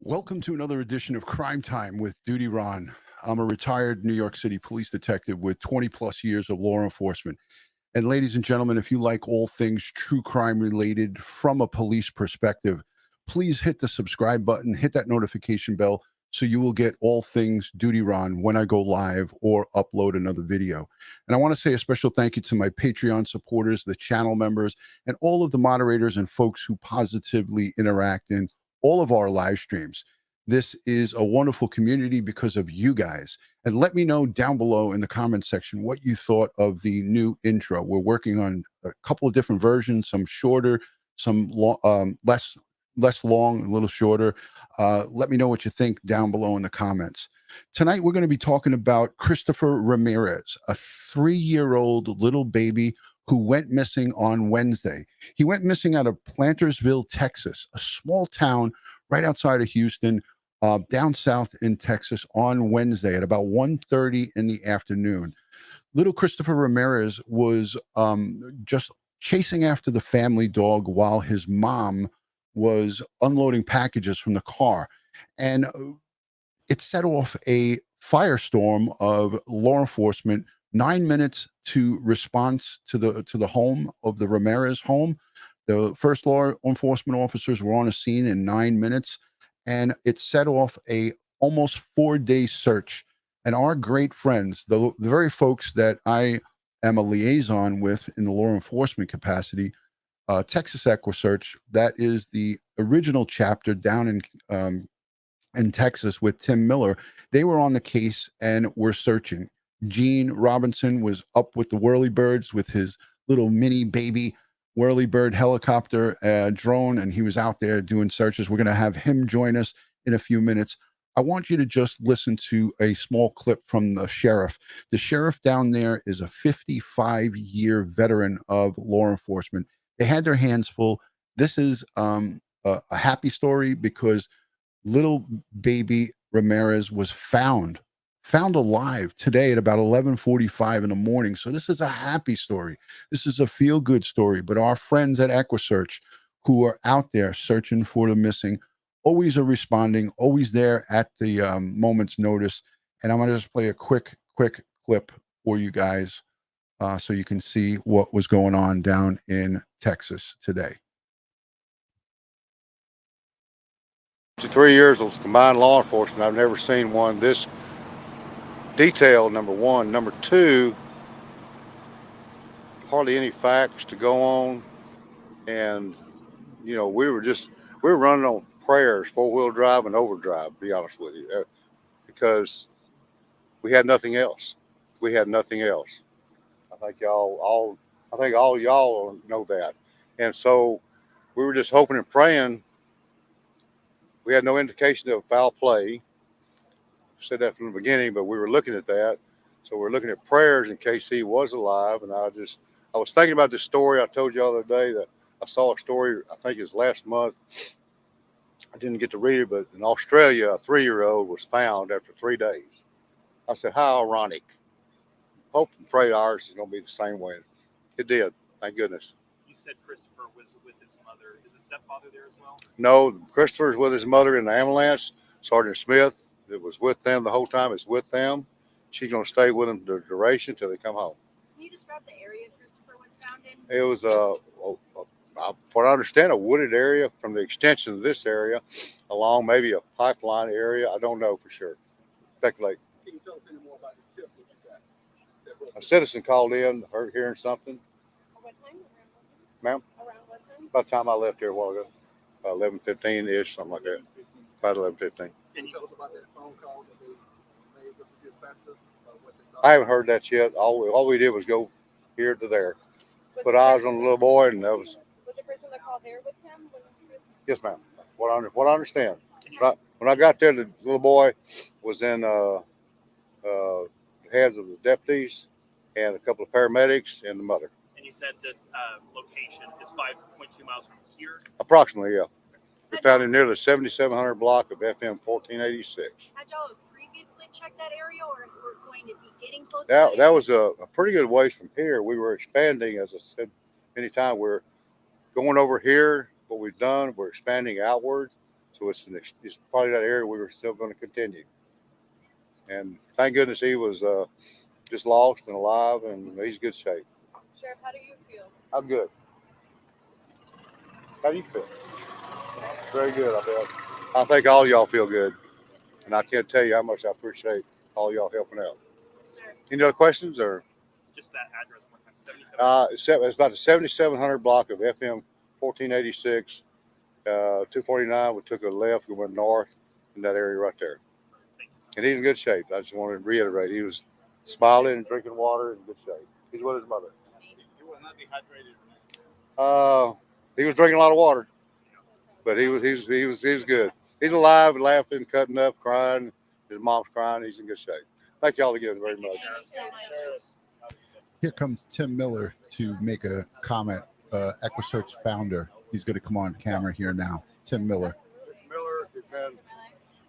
Welcome to another edition of Crime Time with DutyRon. I'm a retired New York City police detective with 20 plus years of law enforcement. And ladies and gentlemen, if you like all things true crime related from a police perspective, please hit the subscribe button, hit that notification bell so you will get all things DutyRon when I go live or upload another video. And I want to say a special thank you to my Patreon supporters, the channel members, and all of the moderators and folks who positively interact in all of our live streams. This is a wonderful community because of you guys. And let me know down below in the comment section what you thought of the new intro. We're working on a couple of different versions, some shorter, some less long, a little shorter. Let me know what you think down below in the comments. Tonight, we're going to be talking about Christopher Ramirez, a 3-year-old little baby who went missing on Wednesday. He went missing out of Plantersville, Texas, a small town right outside of Houston, down south in Texas, on Wednesday at about 1:30 in the afternoon. Little Christopher Ramirez was just chasing after the family dog while his mom was unloading packages from the car. And it set off a firestorm of law enforcement. 9 minutes to response to the home of the Ramirez home. The first law enforcement officers were on a scene in 9 minutes, and it set off a almost 4-day search. And our great friends, the very folks that I am a liaison with in the law enforcement capacity, Texas EquuSearch, that is the original chapter down in Texas with Tim Miller. They were on the case and were searching. Gene Robinson was up with the whirlybirds with his little mini baby whirlybird helicopter drone, and he was out there doing searches. We're going to have him join us in a few minutes. I want you to just listen to a small clip from the sheriff. The sheriff down there is a 55-year veteran of law enforcement. They had their hands full. This is a happy story because little baby Ramirez was found alive today at about 11:45 in the morning. So this is a happy story. This is a feel-good story. But our friends at EquuSearch, who are out there searching for the missing, always are responding, always there at the moment's notice. And I'm going to just play a quick clip for you guys so you can see what was going on down in Texas today. 53 years of combined law enforcement, I've never seen one this detailed, number one. Number two, hardly any facts to go on. And, you know, we were running on prayers, four-wheel drive and overdrive, to be honest with you, because we had nothing else. We had nothing else. I think all y'all know that. And so we were just hoping and praying. We had no indication of foul play. I said that from the beginning, but we were looking at that. So we're looking at prayers in case he was alive. And I was thinking about this story. I told you the other day that I saw a story, I think it was last month. I didn't get to read it, but in Australia, a 3-year-old was found after 3 days. I said, how ironic. Hope and pray ours is going to be the same way. It did. Thank goodness. You said Christopher was with his mother. Is his stepfather there as well? No, Christopher's with his mother in the ambulance. Sergeant Smith, that was with them the whole time, is with them. She's going to stay with them the duration till they come home. Can you describe the area Christopher was found in? It was, what I understand, a wooded area from the extension of this area along maybe a pipeline area. I don't know for sure. Speculate. Can you tell us any more about the tip that you got? A citizen called in, hearing something. What time? Ma'am? Around what time? About the time I left here a while ago, 11:15-ish, something like that. About 11:15. Can you tell us about that phone call that they made with the dispatcher? What they thought? I haven't heard that yet. All we did was go here to there. Put eyes on the little boy, and that was. Was the person that called there with him? Yes, ma'am. What I understand. When I got there, the little boy was in the hands of the deputies and a couple of paramedics and the mother. And you said this location is 5.2 miles from here? Approximately, yeah. We found it near the 7700 block of FM 1486. Had y'all previously checked that area, or we're going to be getting close to That was a pretty good ways from here. We were expanding, as I said, anytime we're going over here, what we've done, we're expanding outward. So So it's probably that area we were still going to continue. And thank goodness he was just lost and alive, and he's in good shape. Sheriff, how do you feel? I'm good. How do you feel? Very good, I bet. I think all y'all feel good. And I can't tell you how much I appreciate all y'all helping out. Sure. Any other questions? Or Just that address one time. 77. it's about the 7700 block of FM 1486, 249. We took a left, we went north in that area right there. Thank you, sir. And he's in good shape. I just wanted to reiterate, he was smiling and drinking water in good shape. He's with his mother. He was not dehydrated. He was drinking a lot of water, but he was good. He's alive, laughing, cutting up, crying. His mom's crying. He's in good shape. Thank y'all again very much. Here comes Tim Miller to make a comment. EquuSearch founder. He's going to come on camera here now. Tim Miller. Miller,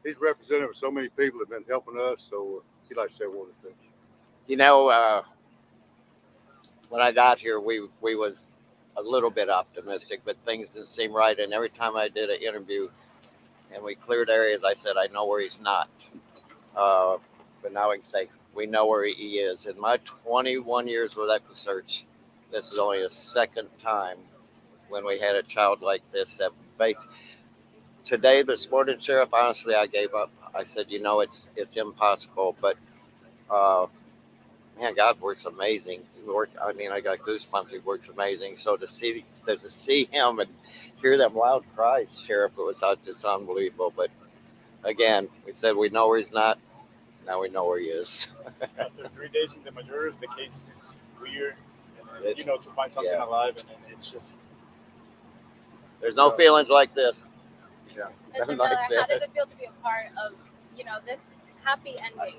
he's representative of so many people that have been helping us. So he'd like to say one or two. You know, when I got here, we was a little bit optimistic, but things didn't seem right. And every time I did an interview and we cleared areas, I said, I know where he's not. But now we can say, we know where he is. In my 21 years with EquuSearch, this is only a second time when we had a child like this. Today, this morning, Sheriff, honestly, I gave up. I said, you know, it's impossible. But, man, God works amazing. I got goosebumps. He works amazing. So to see him and hear them loud cries, Sheriff, it was just unbelievable. But again, we said we know where he's not. Now we know where he is. After 3 days in the majority of the cases, it's weird. And, It's- to find something alive, and it's just. There's no feelings like this. Yeah. Mr. Miller, Like how that. does it feel to be a part of, this happy ending?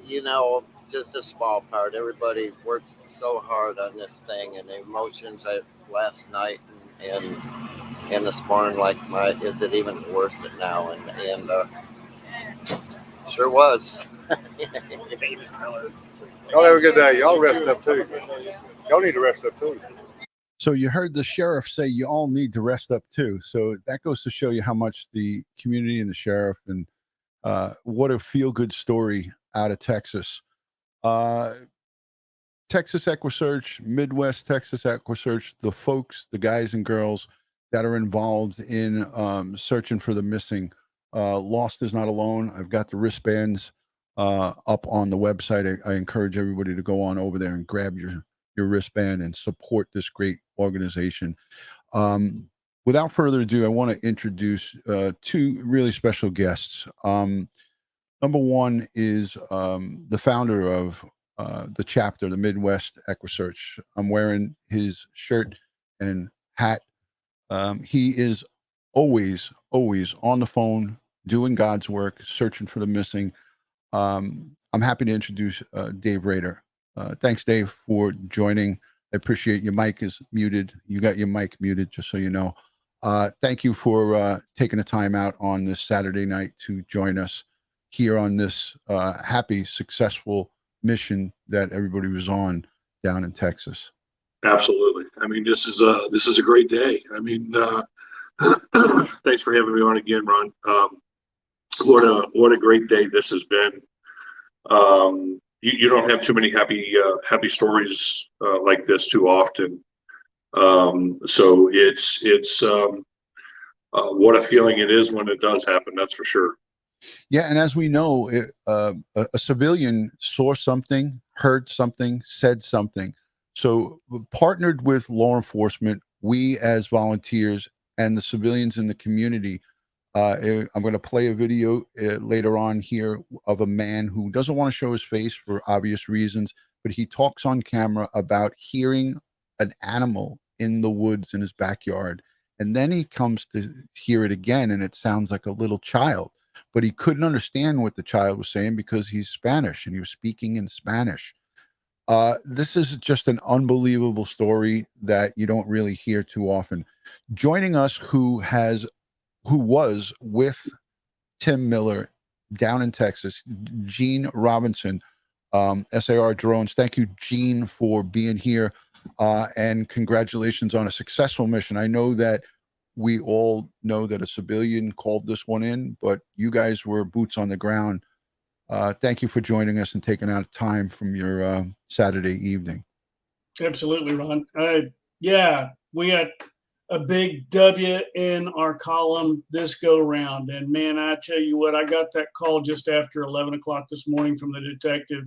You know, just a small part. Everybody worked so hard on this thing, and the emotions last night and this morning, is it even worth it now? And sure was. Thank you, Mr. Miller. Y'all have a good day. Y'all rest up too. Y'all need to rest up too. So you heard the sheriff say you all need to rest up too. So that goes to show you how much the community and the sheriff and what a feel-good story out of Texas. Texas EquuSearch, Midwest Texas EquuSearch, the folks, the guys and girls that are involved in searching for the missing. Lost is not alone. I've got the wristbands up on the website. I encourage everybody to go on over there and grab your wristband and support this great organization. Without further ado, I want to introduce two really special guests. Number one is the founder of the chapter, the Midwest EquuSearch. I'm wearing his shirt and hat. He is always on the phone, doing God's work, searching for the missing. I'm happy to introduce Dave Rader. Thanks, Dave, for joining. I appreciate your mic is muted. You got your mic muted, just so you know. Thank you for taking the time out on this Saturday night to join us here on this happy, successful mission that everybody was on down in Texas. Absolutely. I mean, this is a great day. I mean, thanks for having me on again, Ron. What a great day this has been. You don't have too many happy stories like this too often. So it's what a feeling it is when it does happen. That's for sure. Yeah, and as we know, a civilian saw something, heard something, said something. So partnered with law enforcement, we as volunteers and the civilians in the community. I'm going to play a video later on here of a man who doesn't want to show his face for obvious reasons, but he talks on camera about hearing an animal in the woods in his backyard. And then he comes to hear it again, and it sounds like a little child. But he couldn't understand what the child was saying because he's Spanish and he was speaking in Spanish. This is just an unbelievable story that you don't really hear too often. Joining us, who was with Tim Miller down in Texas, Gene Robinson, SAR Drones. Thank you, Gene, for being here, and congratulations on a successful mission. I know that we all know that a civilian called this one in, but you guys were boots on the ground. Thank you for joining us and taking out time from your Saturday evening. Absolutely, Ron. Yeah, we had a big W in our column this go round. And man, I tell you what, I got that call just after 11 o'clock this morning from the detective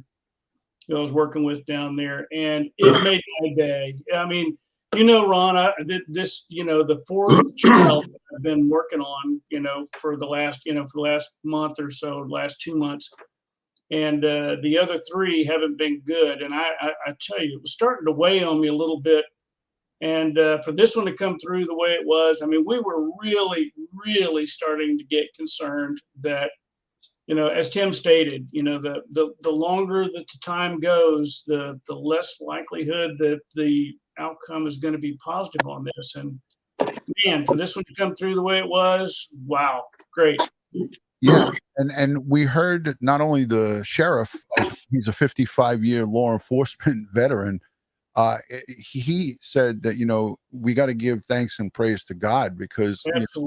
I was working with down there, and it made my day. I mean, Ron, the fourth child I've been working on, for the last month or so, last 2 months. And the other three haven't been good. And I tell you, it was starting to weigh on me a little bit. And for this one to come through the way it was, I mean, we were really, really starting to get concerned that, as Tim stated, the longer that the time goes, the less likelihood that the outcome is going to be positive on this. And man, for this one to come through the way it was, wow, great. Yeah, and we heard not only the sheriff, he's a 55-year law enforcement veteran. He said that we got to give thanks and praise to God, because a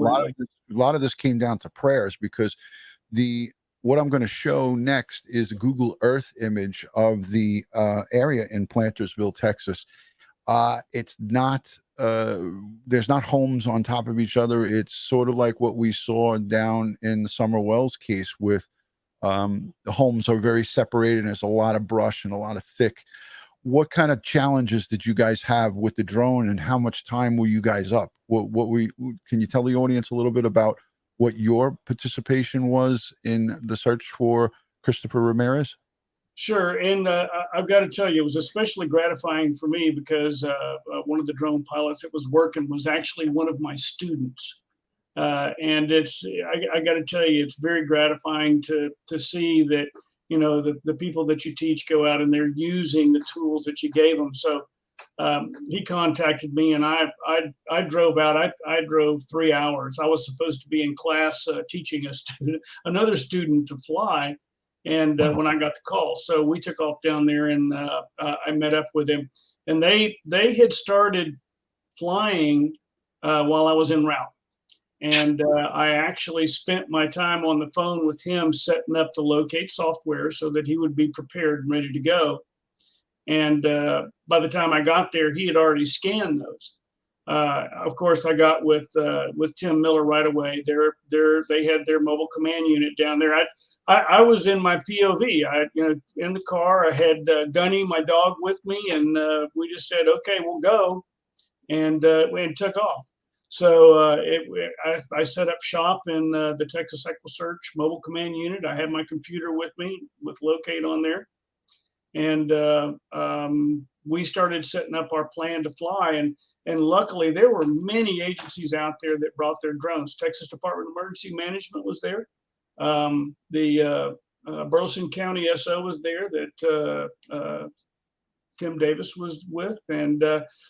lot of this came down to prayers, because what I'm going to show next is a Google Earth image of the area in Plantersville, Texas. It's not there's not homes on top of each other. It's sort of like what we saw down in the Summer Wells case, with the homes are very separated, and there's a lot of brush and a lot of thick. What kind of challenges did you guys have with the drone, and how much time were you guys up? Can you tell the audience a little bit about what your participation was in the search for Christopher Ramirez? Sure. And I've got to tell you, it was especially gratifying for me because one of the drone pilots that was working was actually one of my students. And I got to tell you, it's very gratifying to see that, the people that you teach go out and they're using the tools that you gave them. So he contacted me, and I drove out. I drove 3 hours. I was supposed to be in class teaching another student to fly. And when I got the call, so we took off down there, and I met up with him, and they had started flying while I was en route. And I actually spent my time on the phone with him, setting up the locate software so that he would be prepared and ready to go. And by the time I got there, he had already scanned those. Of course, I got with Tim Miller right away. They had their mobile command unit down there. I was in my POV. In the car, I had Gunny, my dog, with me, and we just said, "Okay, we'll go," and we took off. So I set up shop in the Texas EquuSearch mobile command unit. I had my computer with me with locate on there, and we started setting up our plan to fly. And luckily, there were many agencies out there that brought their drones. Texas Department of Emergency Management was there. The Burleson County SO was there that Tim Davis was with, and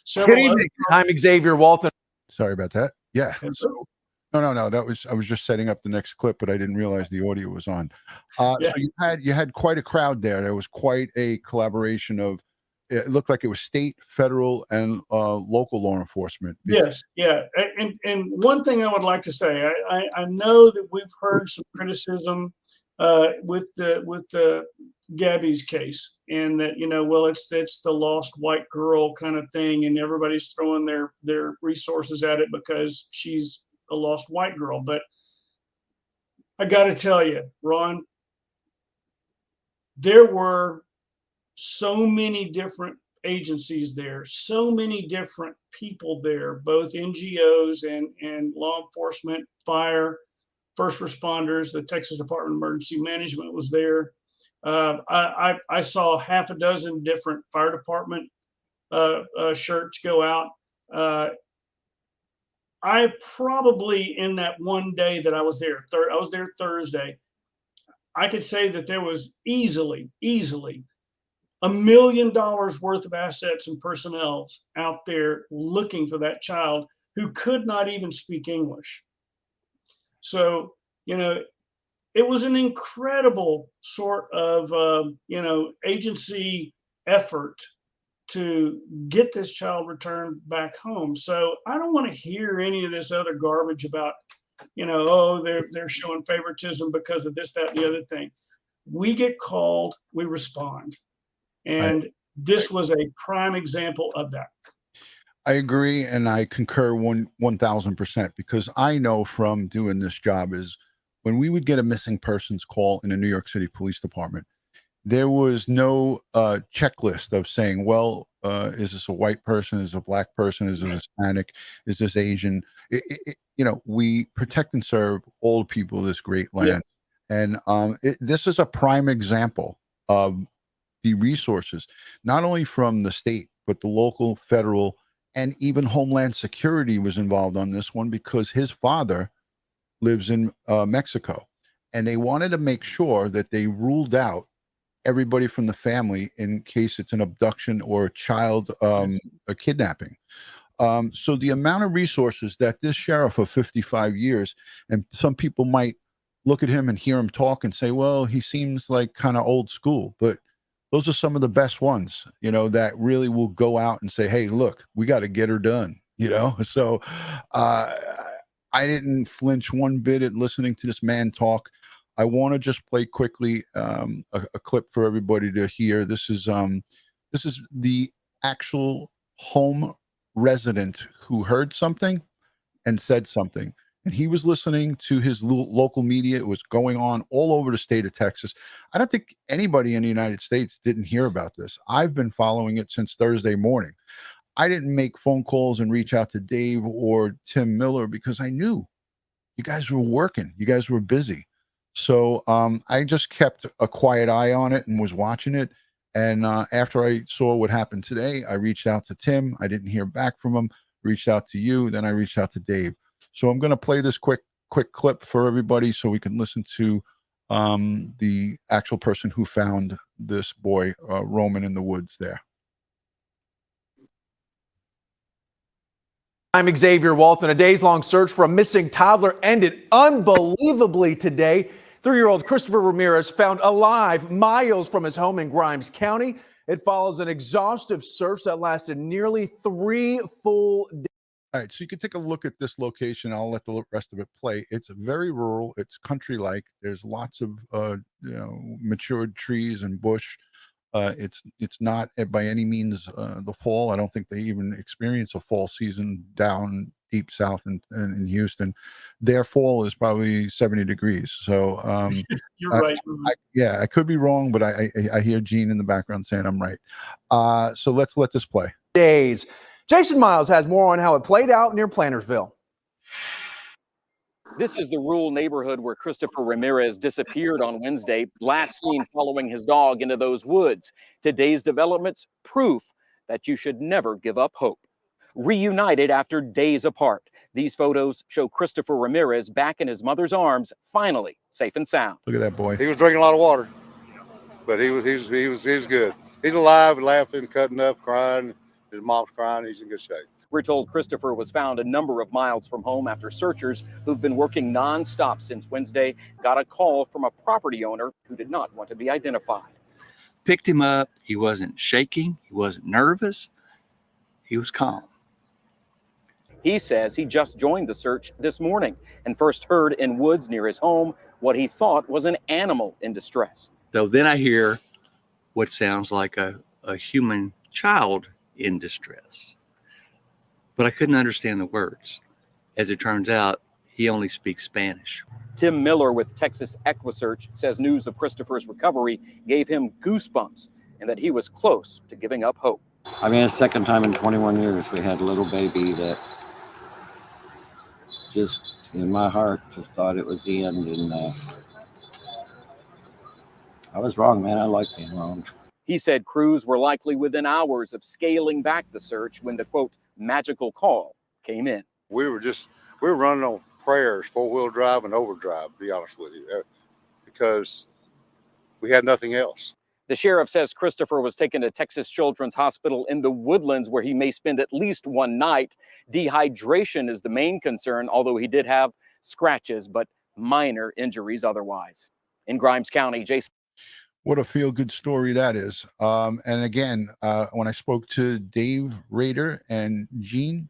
several. Good evening. I'm Xavier Walton. Sorry about that. Yeah. So, no. I was just setting up the next clip, but I didn't realize the audio was on. Yeah. So you had quite a crowd there. There was quite a collaboration of. It looked like it was state, federal, and local law enforcement. Yes, yeah, and one thing I would like to say, I know that we've heard some criticism with the Gabby's case, and that well, it's the lost white girl kind of thing, and everybody's throwing their resources at it because she's a lost white girl. But I got to tell you, Ron, there were so many different agencies there, so many different people there, both NGOs and law enforcement, fire, first responders. The Texas Department of Emergency Management was there. I saw half a dozen different fire department shirts go out. I probably, in that one day that I was there, I was there Thursday, I could say that there was easily $1 million worth of assets and personnel out there looking for that child who could not even speak English. So, it was an incredible sort of, agency effort to get this child returned back home. So I don't want to hear any of this other garbage about, oh, they're showing favoritism because of this, that, and the other thing. We get called, we respond. And this was a prime example of that. I agree, and I concur 1,000%, because I know from doing this job is when we would get a missing persons call in a New York City Police Department, there was no checklist of saying, well, is this a white person? Is this a black person? Is this Hispanic? Is this Asian? We protect and serve all people of this great land. Yeah. And this is a prime example of the resources, not only from the state, but the local, federal, and even Homeland Security was involved on this one, because his father lives in Mexico. And they wanted to make sure that they ruled out everybody from the family in case it's an abduction or a child a kidnapping. So the amount of resources that this sheriff of 55 years, and some people might look at him and hear him talk and say, well, he seems like kind of old school, but those are some of the best ones, that really will go out and say, hey, look, we got to get her done, So I didn't flinch one bit at listening to this man talk. I want to just play quickly a clip for everybody to hear. This is the actual home resident who heard something and said something. And he was listening to his local media. It was going on all over the state of Texas. I don't think anybody in the United States didn't hear about this. I've been following it since Thursday morning. I didn't make phone calls and reach out to Dave or Tim Miller because I knew you guys were working. You guys were busy. So I just kept a quiet eye on it and was watching it. And after I saw what happened today, I reached out to Tim. I didn't hear back from him. Reached out to you. Then I reached out to Dave. So I'm going to play this quick clip for everybody so we can listen to the actual person who found this boy roaming in the woods there. I'm Xavier Walton. A days-long search for a missing toddler ended unbelievably today. 3-year-old Christopher Ramirez found alive miles from his home in Grimes County. It follows an exhaustive search that lasted nearly 3 full days. All right, so you can take a look at this location. I'll let the rest of it play. It's very rural. It's country-like. There's lots of matured trees and bush. It's not by any means the fall. I don't think they even experience a fall season down deep south in Houston. Their fall is probably 70 degrees. So you're right. I could be wrong, but I hear Gene in the background saying I'm right. So let's let this play. Days. Jason Miles has more on how it played out near Plantersville. This is the rural neighborhood where Christopher Ramirez disappeared on Wednesday, last seen following his dog into those woods. Today's developments, proof that you should never give up hope. Reunited after days apart, these photos show Christopher Ramirez back in his mother's arms, finally safe and sound. Look at that boy. He was drinking a lot of water, but he was good. He's alive, laughing, cutting up, crying. His mom's crying. He's in good shape. We're told Christopher was found a number of miles from home after searchers who've been working nonstop since Wednesday got a call from a property owner who did not want to be identified. Picked him up. He wasn't shaking. He wasn't nervous. He was calm. He says he just joined the search this morning and first heard in woods near his home what he thought was an animal in distress. So then I hear what sounds like a human child in distress. But I couldn't understand the words. As it turns out, he only speaks Spanish. Tim Miller with Texas EquuSearch says news of Christopher's recovery gave him goosebumps and that he was close to giving up hope. I mean, it's the second time in 21 years we had a little baby that just, in my heart, just thought it was the end. And I was wrong, man. I like being wrong. He said crews were likely within hours of scaling back the search when the, quote, magical call came in. We were running on prayers, 4-wheel drive and overdrive, to be honest with you, because we had nothing else. The sheriff says Christopher was taken to Texas Children's Hospital in the Woodlands, where he may spend at least one night. Dehydration is the main concern, although he did have scratches, but minor injuries otherwise. In Grimes County, Jason. What a feel-good story that is. And again, when I spoke to Dave, Rader, and Gene,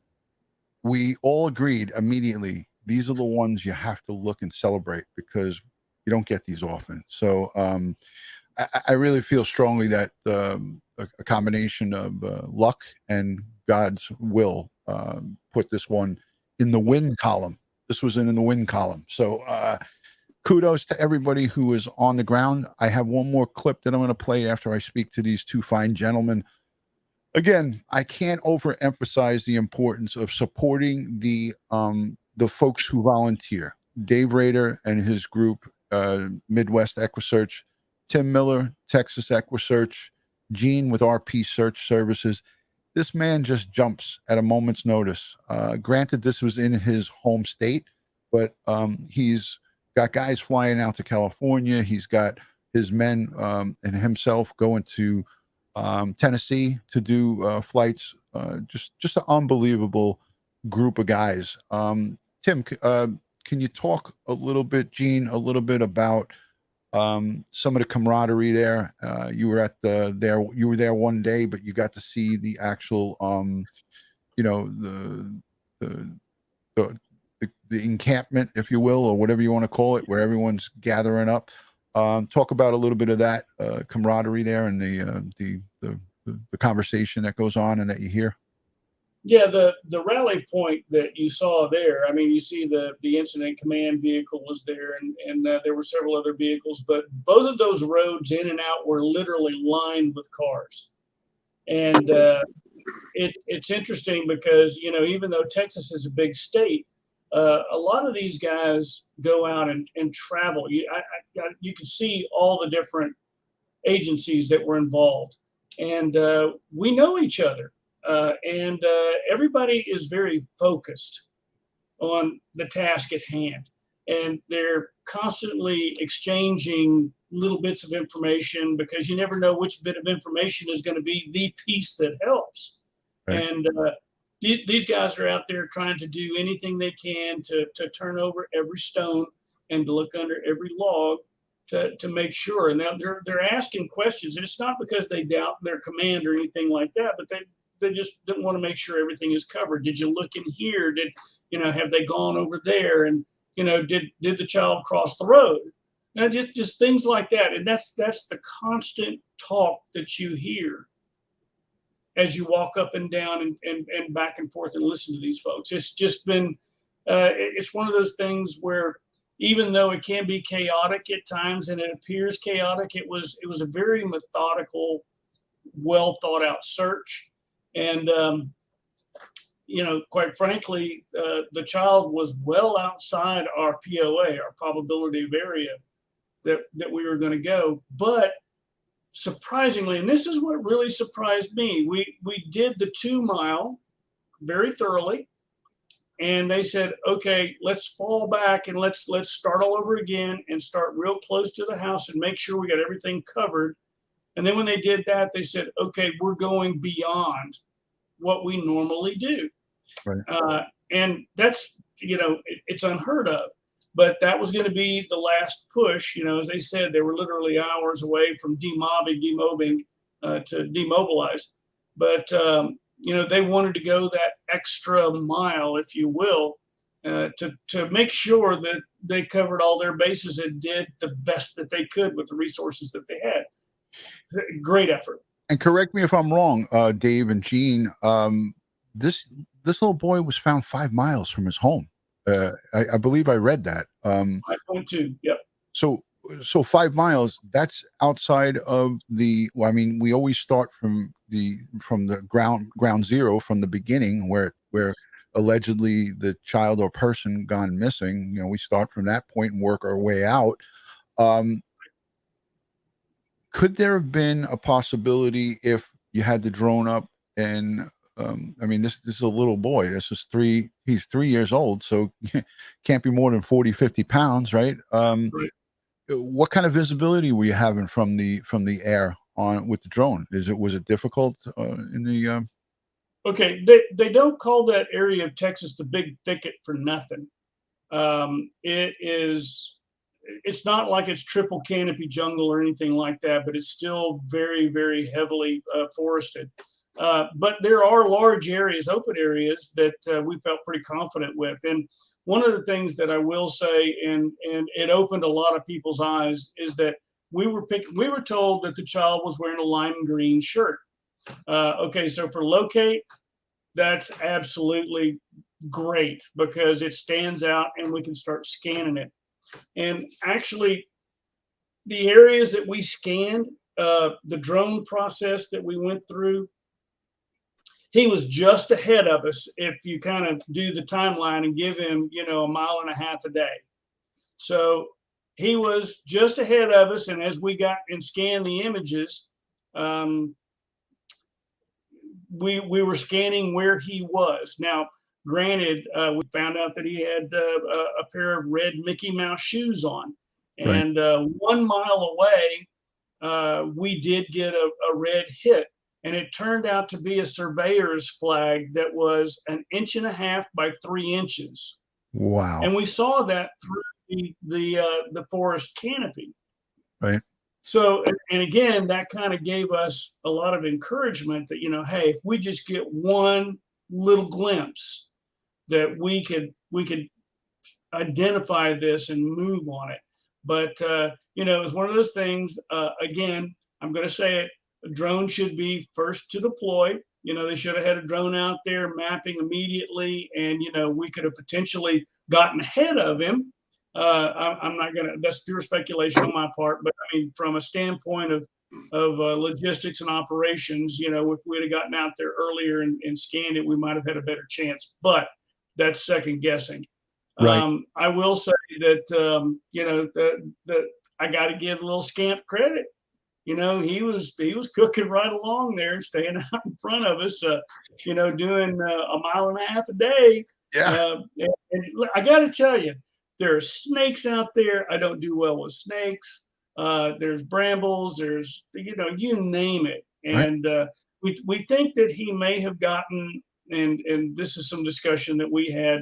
we all agreed immediately, these are the ones you have to look and celebrate because you don't get these often. So I really feel strongly that a combination of luck and God's will put this one in the win column. This was in the win column. So kudos to everybody who was on the ground. I have one more clip that I'm going to play after I speak to these two fine gentlemen. Again, I can't overemphasize the importance of supporting the folks who volunteer. Dave Rader and his group, Midwest EquuSearch, Tim Miller, Texas EquuSearch, Gene with RP Search Services. This man just jumps at a moment's notice. Granted, this was in his home state, but he's got guys flying out to California. He's got his men and himself going to Tennessee to do flights. Just an unbelievable group of guys. Tim, can you talk a little bit, Gene, a little bit about some of the camaraderie there? You were at you were there one day, but you got to see the actual, you know, the encampment, if you will, or whatever you want to call it, where everyone's gathering up. Talk about a little bit of that camaraderie there and the conversation that goes on and that you hear. Yeah, the rally point that you saw there, I mean, you see the incident command vehicle was there, and there were several other vehicles, but both of those roads in and out were literally lined with cars. And it's interesting because, you know, even though Texas is a big state, a lot of these guys go out and travel. You can see all the different agencies that were involved, and we know each other. And everybody is very focused on the task at hand, and they're constantly exchanging little bits of information because you never know which bit of information is going to be the piece that helps. Right. And these guys are out there trying to do anything they can to turn over every stone and to look under every log to make sure. And now they're asking questions, and it's not because they doubt their command or anything like that, but they just didn't want to make sure everything is covered. Did you look in here? Did, you know, have they gone over there? And, you know, did the child cross the road? Now, just things like that. And that's the constant talk that you hear as you walk up and down and back and forth and listen to these folks. It's just been, it's one of those things where even though it can be chaotic at times and it appears chaotic, it was a very methodical, well thought out search. And, you know, quite frankly, the child was well outside our POA, our probability of area that we were going to go. But surprisingly, and this is what really surprised me, we did the 2 mile very thoroughly. And they said, okay, let's fall back and let's start all over again and start real close to the house and make sure we got everything covered. And then when they did that, they said, okay, we're going beyond what we normally do. Right. And that's, you know, it's unheard of, but that was going to be the last push. You know, as they said, they were literally hours away from demobbing to demobilize. But, you know, they wanted to go that extra mile, if you will, to make sure that they covered all their bases and did the best that they could with the resources that they had. Great effort. And correct me if I'm wrong, Dave and Gene. This little boy was found 5 miles from his home. I believe I read that. 5.2. Yep. So 5 miles. That's outside of the. Well, I mean, we always start from the ground zero, from the beginning, where allegedly the child or person gone missing. You know, we start from that point and work our way out. Could there have been a possibility if you had the drone up and I mean, this is a little boy. This is he's 3 years old, so can't be more than 40, 50 pounds, right? Right. What kind of visibility were you having from the air on with the drone? Was it difficult in the Okay, they don't call that area of Texas the Big Thicket for nothing. It is it's not like it's triple canopy jungle or anything like that, but it's still very, very heavily forested. But there are large areas, open areas that we felt pretty confident with. And one of the things that I will say, and it opened a lot of people's eyes, is that we were told that the child was wearing a lime green shirt. Okay, so for locate, that's absolutely great because it stands out and we can start scanning it. And actually, the areas that we scanned, the drone process that we went through, he was just ahead of us if you kind of do the timeline and give him, you know, 1.5 miles a day. So he was just ahead of us. And as we got and scanned the images, we were scanning where he was. Now, granted, we found out that he had a pair of red Mickey Mouse shoes on. And 1 mile away, we did get a red hit. And it turned out to be a surveyor's flag that was 1.5 inches by 3 inches. Wow. And we saw that through the forest canopy. Right. So, and again, that kind of gave us a lot of encouragement that, you know, hey, if we just get one little glimpse, that we could identify this and move on it. But, you know, it was one of those things, again, I'm going to say it, a drone should be first to deploy. You know, they should have had a drone out there mapping immediately, and, you know, we could have potentially gotten ahead of him. I'm not going to, that's pure speculation on my part, but I mean, from a standpoint of logistics and operations, you know, if we'd have gotten out there earlier and scanned it, we might have had a better chance, but that's second guessing. Right. I will say that, you know, that I got to give a little Scamp credit. You know, he was cooking right along there and staying out in front of us, you know, doing 1.5 miles a day. Yeah. And I got to tell you, there are snakes out there. I don't do well with snakes. There's brambles. There's, you know, you name it. And we think that he may have gotten, and this is some discussion that we had,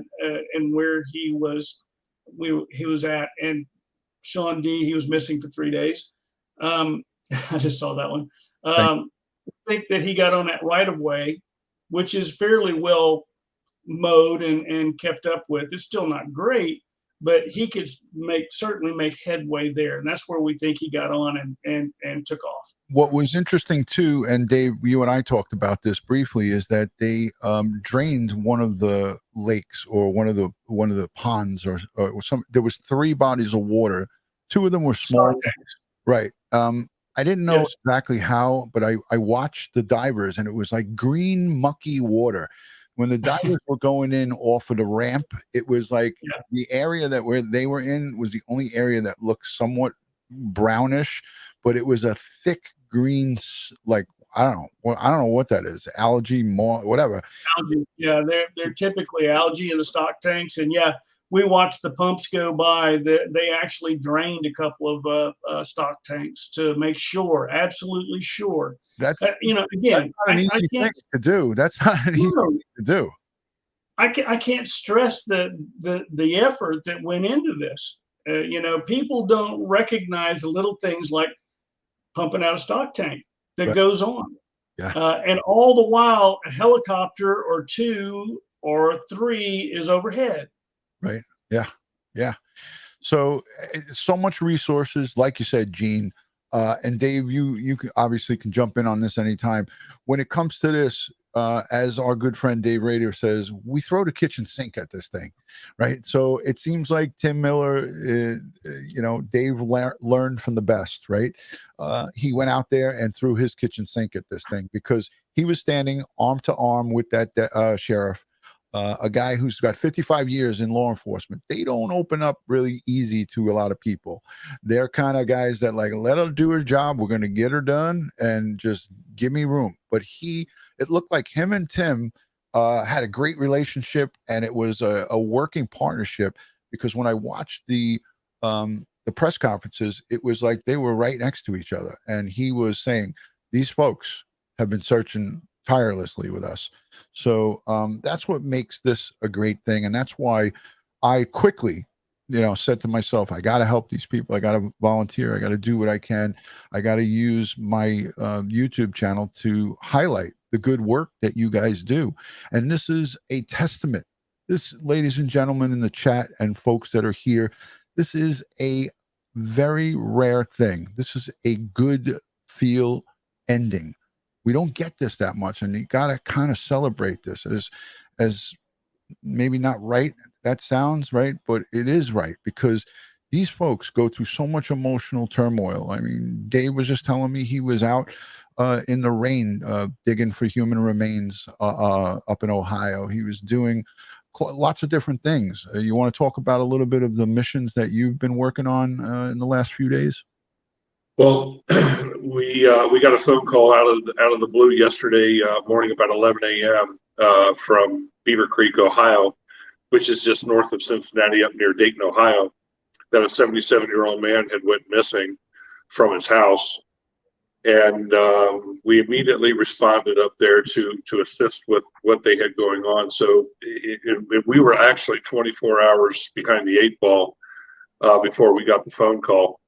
and where he was at. And Sean D, he was missing for 3 days. I just saw that one. I think that he got on that right of way, which is fairly well mowed and kept up with. It's still not great, but he could certainly make headway there. And that's where we think he got on and took off. What was interesting too, and Dave, you and I talked about this briefly, is that they drained one of the lakes or one of the ponds or some. There was 3 bodies of water. 2 of them were small. Right. I didn't know exactly how, but I watched the divers, and it was like green, mucky water. When the divers were going in off of the ramp, it was like the area they were in was the only area that looked somewhat brownish, but it was a thick green, like I don't know what that is, algae, whatever. Algae, yeah, they're typically algae in the stock tanks, and we watched the pumps go by. They actually drained a couple of stock tanks to make sure, absolutely sure. That's you know, again, that's not an easy thing to do. That's not an easy thing to do. I can't stress the effort that went into this. You know, people don't recognize the little things like pumping out a stock tank that goes on. Yeah. And all the while, a helicopter or 2 or 3 is overhead. Right. Yeah. Yeah. So much resources, like you said, Gene, and Dave, you obviously can jump in on this anytime. When it comes to this, as our good friend Dave Rader says, we throw the kitchen sink at this thing, right? So it seems like Tim Miller, you know, Dave learned from the best, right? He went out there and threw his kitchen sink at this thing because he was standing arm to arm with that sheriff. A guy who's got 55 years in law enforcement. They don't open up really easy to a lot of people. They're kind of guys that like, let her do her job. We're going to get her done and just give me room. But it looked like him and Tim had a great relationship, and it was a working partnership, because when I watched the press conferences, it was like they were right next to each other. And he was saying, these folks have been searching tirelessly with us. So that's what makes this a great thing. And that's why I quickly said to myself, I got to help these people. I got to volunteer. I got to do what I can. I got to use my YouTube channel to highlight the good work that you guys do. And this is a testament. This, ladies and gentlemen in the chat and folks that are here, this is a very rare thing. This is a good feel ending. We don't get this that much, and you got to kind of celebrate this as maybe not right. That sounds right, but it is right, because these folks go through so much emotional turmoil. I mean, Dave was just telling me he was out in the rain digging for human remains up in Ohio. He was doing lots of different things. You want to talk about a little bit of the missions that you've been working on in the last few days? Well, we got a phone call out of the blue yesterday morning about 11 a.m. From Beaver Creek, Ohio, which is just north of Cincinnati, up near Dayton, Ohio, that a 77-year-old man had went missing from his house. And we immediately responded up there to assist with what they had going on. So we were actually 24 hours behind the 8 ball before we got the phone call.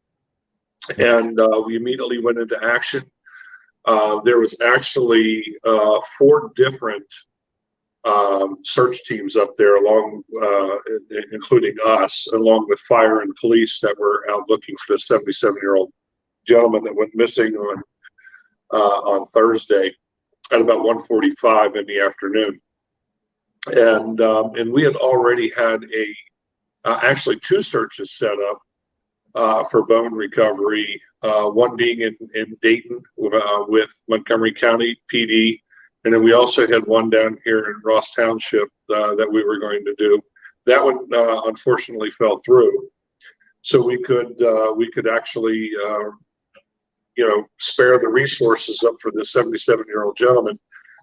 And we immediately went into action. There was actually 4 different search teams up there, including us, along with fire and police, that were out looking for the 77-year-old gentleman that went missing on Thursday at about 1:45 in the afternoon. And we had already had actually 2 searches set up for bone recovery, one being in Dayton with Montgomery County PD, and then we also had one down here in Ross Township that we were going to do. That one unfortunately fell through, so we could actually spare the resources up for this 77-year-old gentleman.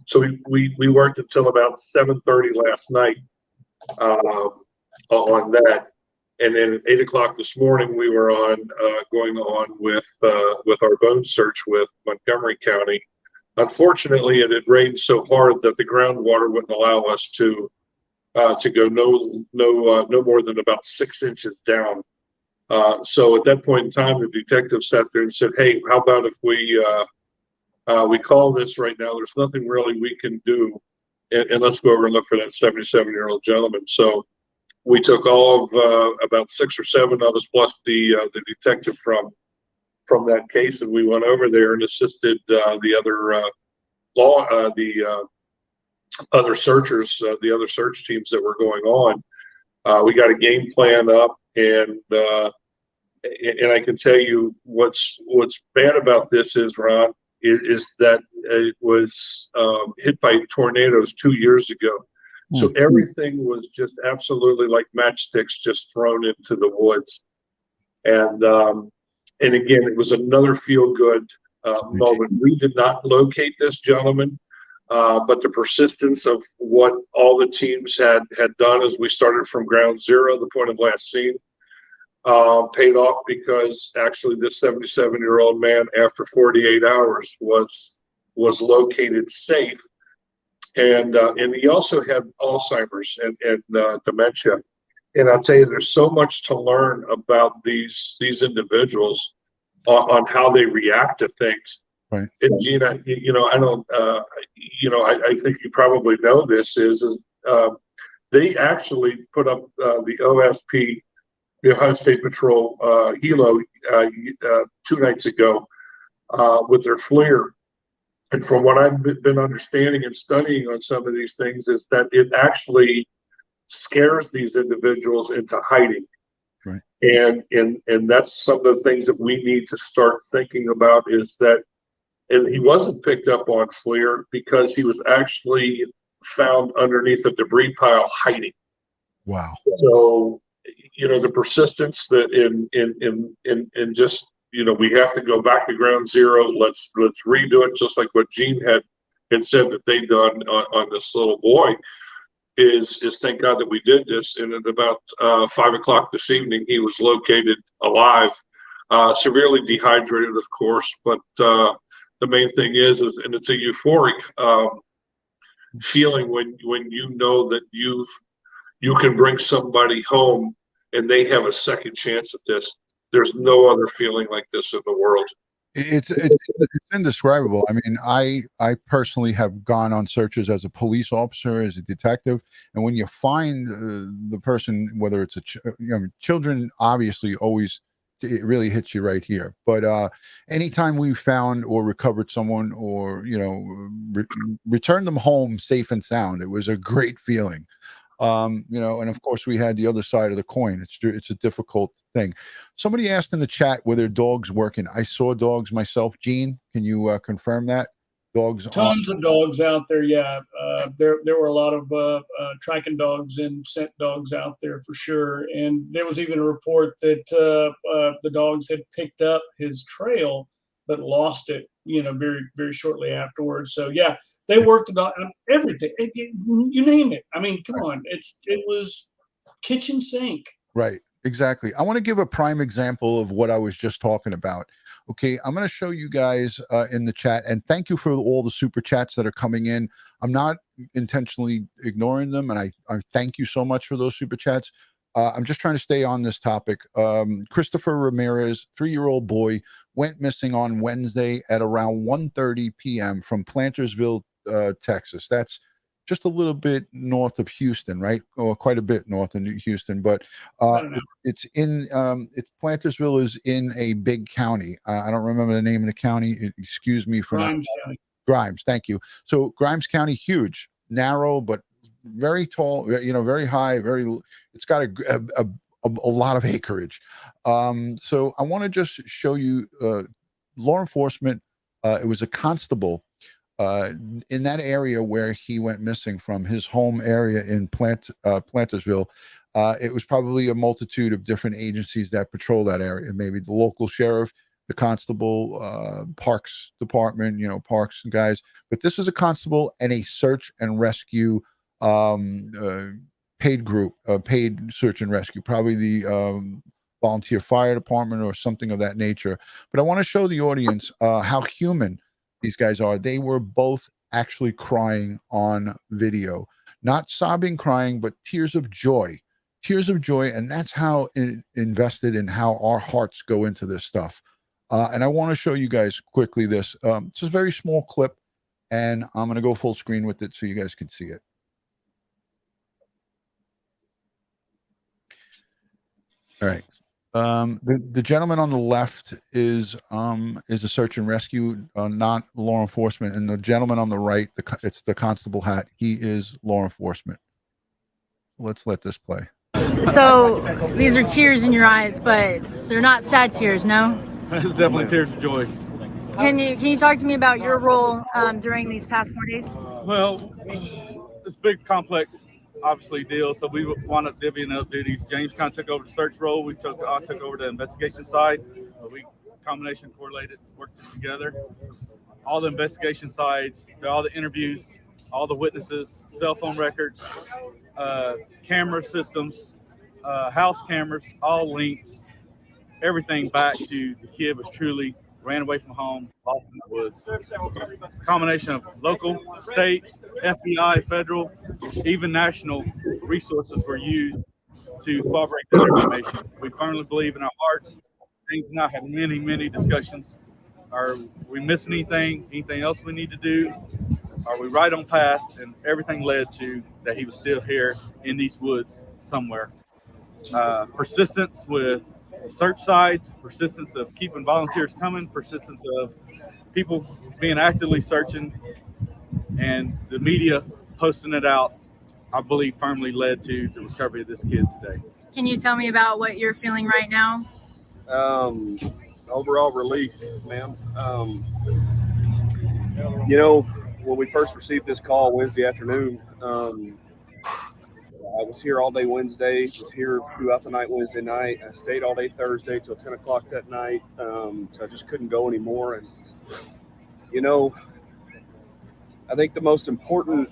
So we worked until about 7:30 last night on that. And then at 8 o'clock this morning, we were going on with our bone search with Montgomery County. Unfortunately, it had rained so hard that the groundwater wouldn't allow us to go no more than about 6 inches down. So at that point in time, the detective sat there and said, "Hey, how about if we call this right now? There's nothing really we can do, and let's go over and look for that 77-year-old gentleman." So we took all of about 6 or 7 of us, plus the detective from that case, and we went over there and assisted the other searchers, the other search teams that were going on. We got a game plan up, and I can tell you what's bad about this is, Ron, is that it was hit by tornadoes 2 years ago. So everything was just absolutely like matchsticks just thrown into the woods. And again, it was another feel-good moment. We did not locate this gentleman, but the persistence of what all the teams had done as we started from ground zero, the point of last seen, paid off, because actually this 77-year-old man, after 48 hours, was located safe. And he also had Alzheimer's and dementia. And I'll tell you, there's so much to learn about these individuals on how they react to things. Right. And Gina, I think you probably know this is they actually put up the OSP, the Ohio State Patrol helo 2 nights ago with their FLIR. And from what I've been understanding and studying on some of these things, is that it actually scares these individuals into hiding. Right. And that's some of the things that we need to start thinking about, is that, and he wasn't picked up on FLIR because he was actually found underneath a debris pile hiding. Wow. So, the persistence that in just, we have to go back to ground zero. Let's redo it, just like what Gene had said that they'd done on this little boy. Is thank God that we did this. And at about 5 o'clock this evening, he was located alive, severely dehydrated, of course. But the main thing is, and it's a euphoric feeling when you know that you can bring somebody home and they have a second chance at this. There's no other feeling like this in the world. It's indescribable. I mean, I personally have gone on searches as a police officer, as a detective, and when you find the person, whether it's children, obviously always it really hits you right here. But anytime we found or recovered someone, or returned them home safe and sound, it was a great feeling. And of course we had the other side of the coin. It's a difficult thing. Somebody asked in the chat, were there dogs working? I saw dogs myself. Gene, can you confirm that? Dogs? Tons of dogs out there. Yeah. There were a lot of tracking dogs and scent dogs out there for sure. And there was even a report that the dogs had picked up his trail, but lost it, very, very shortly afterwards. So yeah, they worked on everything. You name it. I mean, come on. It was kitchen sink. Right. Exactly. I want to give a prime example of what I was just talking about. Okay. I'm going to show you guys in the chat, and thank you for all the super chats that are coming in. I'm not intentionally ignoring them, and I thank you so much for those super chats. I'm just trying to stay on this topic. Christopher Ramirez, 3-year-old boy, went missing on Wednesday at around 1:30 p.m. from Plantersville, Texas. That's just a little bit north of Houston, right? Or quite a bit north of Houston, but it's Plantersville is in a big county. I don't remember the name of the county. Excuse me for Grimes County. Grimes, thank you. So Grimes County, huge, narrow, but very tall, very high, it's got a lot of acreage. So I want to just show you law enforcement. It was a constable in that area where he went missing from, his home area in Plantersville. It was probably a multitude of different agencies that patrol that area. Maybe the local sheriff, the constable, parks department, parks guys. But this was a constable and a search and rescue paid group, paid search and rescue, probably the volunteer fire department or something of that nature. But I want to show the audience how human these guys are. They were both actually crying on video, not sobbing, crying, but tears of joy. And that's how invested in how our hearts go into this stuff. And I want to show you guys quickly this. It's a very small clip, and I'm going to go full screen with it so you guys can see it. All right. The gentleman on the left is a search and rescue, not law enforcement, and the gentleman on the right, it's the constable hat. He is law enforcement. Let's let this play. So these are tears in your eyes, but they're not sad tears, no? It's definitely tears of joy. Can you talk to me about your role during these past 4 days? Well, it's a big, complex, obviously, deal. So we wound up divvying up duties. James kind of took over the search role. I took over the investigation side. We combination correlated, worked together. All the investigation sides, all the interviews, all the witnesses, cell phone records, camera systems, house cameras, all links, everything back to the kid was truly ran away from home, lost in the woods. A combination of local, state, FBI, federal, even national resources were used to corroborate that information. We firmly believe in our hearts. James and I had many, many discussions. Are we missing anything? Anything else we need to do? Are we right on path? And everything led to that he was still here in these woods somewhere. Persistence with the search side, persistence of keeping volunteers coming, persistence of people being actively searching, and the media posting it out, I believe firmly led to the recovery of this kid today. Can you tell me about what you're feeling right now? Overall release, ma'am. When we first received this call Wednesday afternoon, I was here all day Wednesday, was here throughout the night Wednesday night. I stayed all day Thursday till 10 o'clock that night. So I just couldn't go anymore. And, I think the most important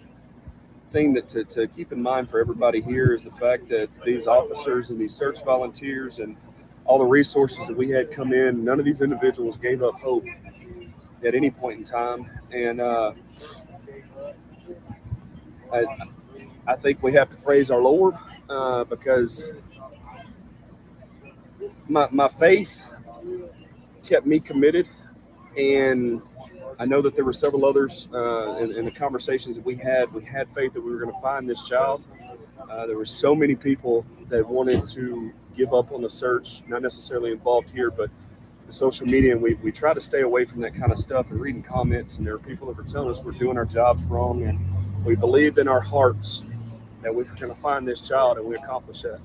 thing that to keep in mind for everybody here is the fact that these officers and these search volunteers and all the resources that we had come in, none of these individuals gave up hope at any point in time. And I think we have to praise our Lord because my faith kept me committed, and I know that there were several others in the conversations that we had faith that we were going to find this child. There were so many people that wanted to give up on the search, not necessarily involved here, but the social media, and we try to stay away from that kind of stuff and reading comments, and there are people that were telling us we're doing our jobs wrong, and we believed in our hearts that we were going to find this child, and we accomplished that.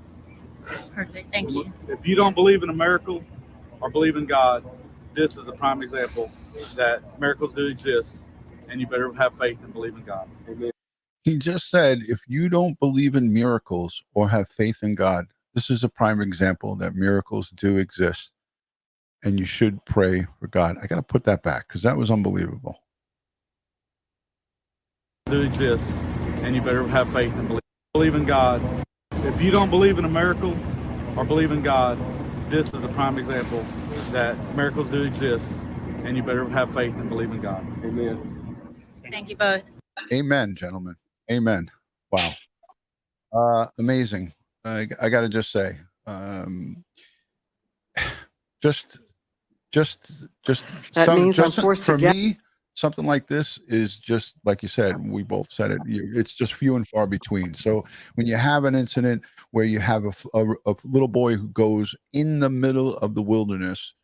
Perfect. Thank you. If you don't believe in a miracle or believe in God, this is a prime example that miracles do exist, and you better have faith and believe in God. Amen. He just said, if you don't believe in miracles or have faith in God, this is a prime example that miracles do exist, and you should pray for God. I got to put that back because that was unbelievable. Do exist, and you better have faith and believe in God. If you don't believe in a miracle or believe in God, this is a prime example that miracles do exist, and you better have faith and believe in God. Amen. Thank you both. Amen, gentlemen. Amen. Wow. Amazing. I got to just say, just That means I'm forced for to get me, something like this is just like you said, we both said it, it's just few and far between. So when you have an incident where you have a little boy who goes in the middle of the wilderness,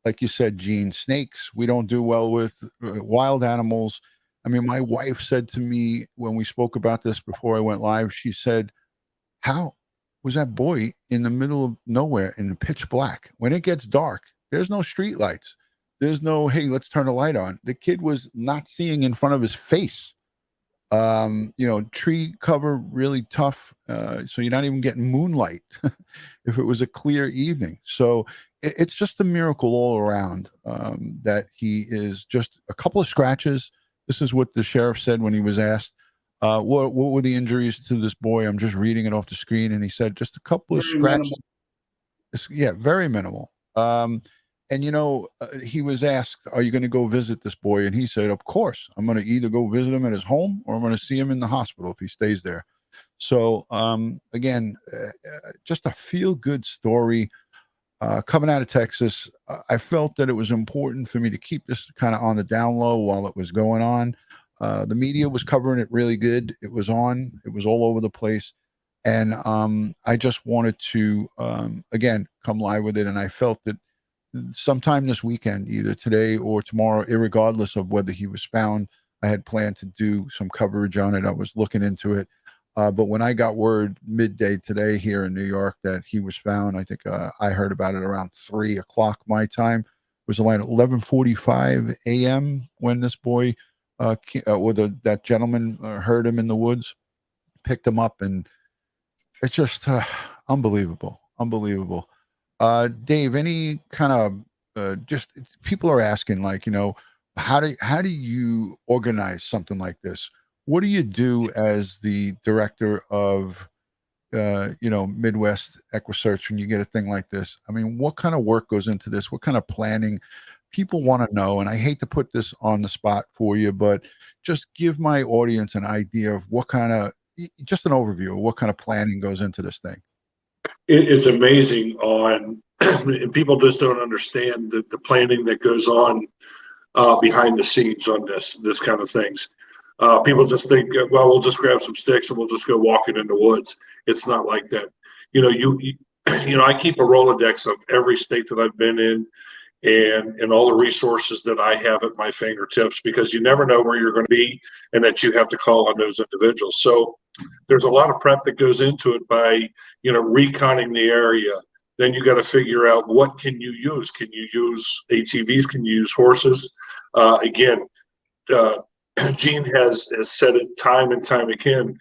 like you said, Gene, snakes we don't do well with, wild animals. I mean, my wife said to me when we spoke about this before I went live, she said, how was that boy in the middle of nowhere in the pitch black? When it gets dark, there's no street lights. There's no, hey, let's turn the light on. The kid was not seeing in front of his face. Tree cover really tough. So you're not even getting moonlight if it was a clear evening. So it's just a miracle all around that he is just a couple of scratches. This is what the sheriff said when he was asked, what were the injuries to this boy? I'm just reading it off the screen. And he said, just a couple of scratches. Yeah, very minimal. He was asked, are you going to go visit this boy? And he said, of course, I'm going to either go visit him at his home or I'm going to see him in the hospital if he stays there. So, just a feel-good story coming out of Texas. I felt that it was important for me to keep this kind of on the down low while it was going on. The media was covering it really good. It was on. It was all over the place. And I just wanted to, again, come live with it. And I felt that sometime this weekend, either today or tomorrow, irregardless of whether he was found, I had planned to do some coverage on it. I was looking into it. But when I got word midday today here in New York that he was found, I think I heard about it around 3 o'clock my time. It was around 11:45 a.m. when this boy that gentleman heard him in the woods, picked him up, and it's just unbelievable. Dave, any kind of just people are asking, like, how do you organize something like this? What do you do as the director of Midwest EquuSearch when you get a thing like this? I mean, what kind of work goes into this? What kind of planning? People want to know, and I hate to put this on the spot for you, but just give my audience an idea of what kind of, just an overview of what kind of planning goes into this thing. It's amazing and people just don't understand the planning that goes on behind the scenes on this kind of things. People just think, well, we'll just grab some sticks and we'll just go walking in the woods. It's not like that. I keep a Rolodex of every state that I've been in and all the resources that I have at my fingertips, because you never know where you're going to be and that you have to call on those individuals. So there's a lot of prep that goes into it by, reconning the area. Then you got to figure out, what can you use? Can you use ATVs? Can you use horses? Gene has said it time and time again.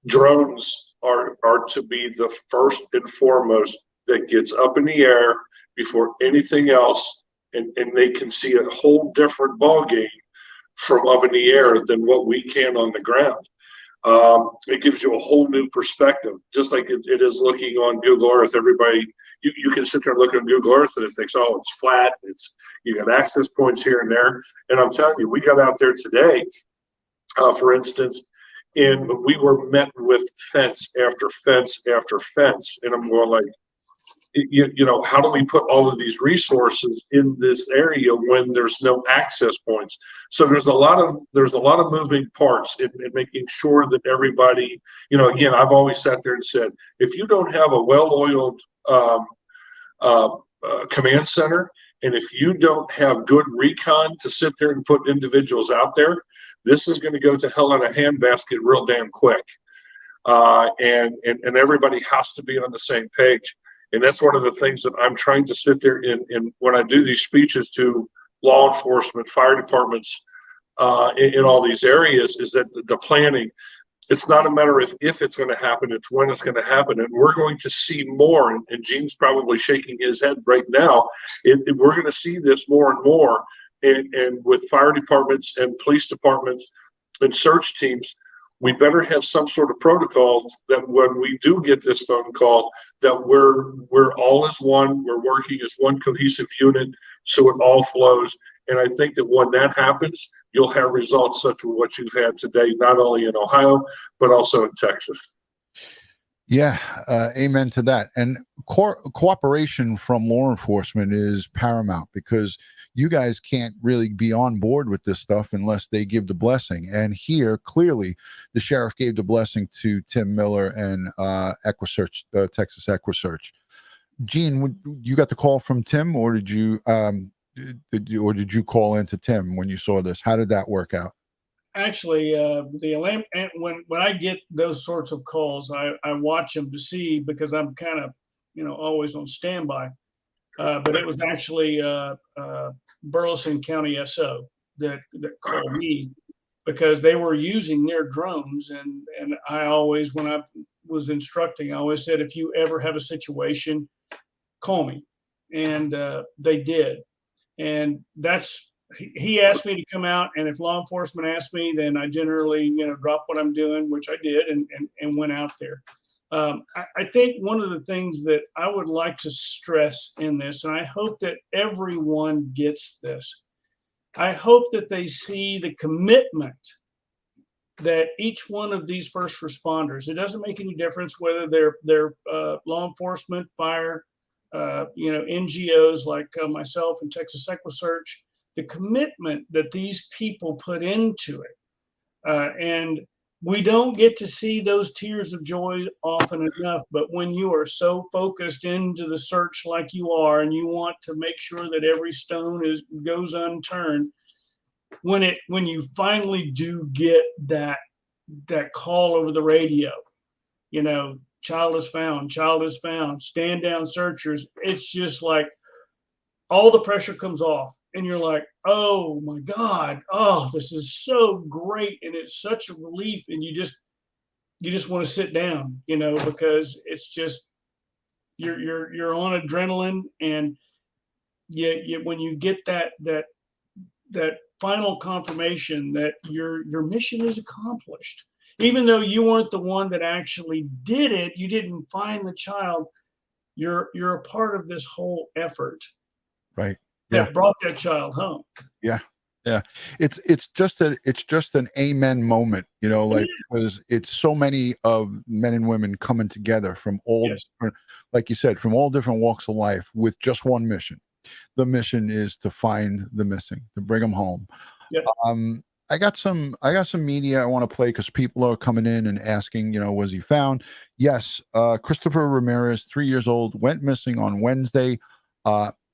Drones are to be the first and foremost that gets up in the air before anything else, and they can see a whole different ball game from up in the air than what we can on the ground. It gives you a whole new perspective, just like it is looking on Google Earth. Everybody, you can sit there and look on Google Earth and it thinks, oh, it's flat. You got access points here and there. And I'm telling you, we got out there today, for instance, and we were met with fence after fence after fence. And I'm going like, you know, how do we put all of these resources in this area when there's no access points? So there's a lot of moving parts in making sure that everybody, you know, again, I've always sat there and said, if you don't have a well-oiled command center, and if you don't have good recon to sit there and put individuals out there, this is going to go to hell in a handbasket real damn quick. And everybody has to be on the same page. And that's one of the things that I'm trying to sit there and when I do these speeches to law enforcement, fire departments, in all these areas, is that the planning, it's not a matter of if it's going to happen, it's when it's going to happen. And we're going to see more, and Gene's probably shaking his head right now. We're going to see this more and more. And with fire departments and police departments and search teams, we better have some sort of protocols that when we do get this phone call, that we're all as one, we're working as one cohesive unit, so it all flows. And I think that when that happens, you'll have results such as what you've had today, not only in Ohio, but also in Texas. Yeah, amen to that. And cooperation from law enforcement is paramount, because you guys can't really be on board with this stuff unless they give the blessing. And here, clearly, the sheriff gave the blessing to Tim Miller and EquuSearch, Texas EquuSearch. Gene, you got the call from Tim, or did you call into Tim when you saw this? How did that work out? Actually, when I get those sorts of calls, I watch them to see, because I'm kind of, you know, always on standby. But it was actually Burleson County SO that called me, because they were using their drones, and I always, when I was instructing, I always said, if you ever have a situation, call me, and they did, and he asked me to come out, and if law enforcement asked me, then I generally, you know, drop what I'm doing, which I did, and went out there. I think one of the things that I would like to stress in this, and I hope that everyone gets this, I hope that they see the commitment that each one of these first responders, it doesn't make any difference whether they're law enforcement, fire, you know, NGOs like myself and Texas EquuSearch, the commitment that these people put into it. And we don't get to see those tears of joy often enough, but when you are so focused into the search like you are, and you want to make sure that every stone goes unturned, when you finally do get that call over the radio, you know, child is found, stand down searchers, it's just like all the pressure comes off, and you're like, oh my God, oh, this is so great, and it's such a relief, and you just want to sit down, you know, because it's just you're on adrenaline, and when you get that final confirmation that your mission is accomplished, even though you weren't the one that actually did it, you didn't find the child, you're a part of this whole effort, right? That brought that child home. Yeah. It's just an amen moment, you know, like, because it's so many of men and women coming together from all different, like you said, from all different walks of life with just one mission. The mission is to find the missing, to bring them home. Yep. I got some media I want to play, because people are coming in and asking, you know, was he found? Yes. Christopher Ramirez, 3 years old, went missing on Wednesday.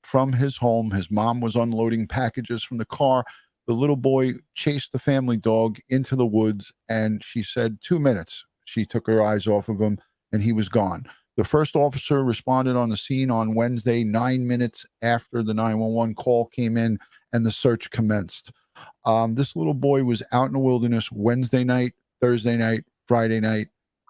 From his home. His mom was unloading packages from the car. The little boy chased the family dog into the woods, and she said 2 minutes. She took her eyes off of him, and he was gone. The first officer responded on the scene on Wednesday, 9 minutes after the 911 call came in, and the search commenced. This little boy was out in the wilderness Wednesday night, Thursday night, Friday night,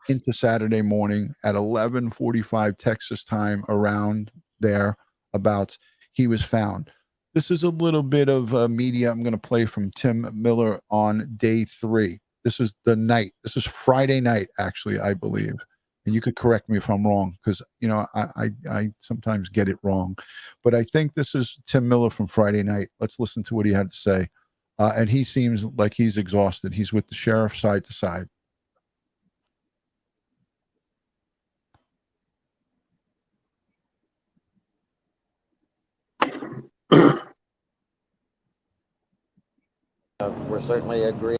into Saturday morning at 11:45 Texas time, around there. About he was found. This is a little bit of media I'm going to play from Tim Miller on day 3. This is the night. This is Friday night, actually, I believe. And you could correct me if I'm wrong, because, you know, I sometimes get it wrong. But I think this is Tim Miller from Friday night. Let's listen to what he had to say. And he seems like he's exhausted. He's with the sheriff side to side. We're certainly agreeing.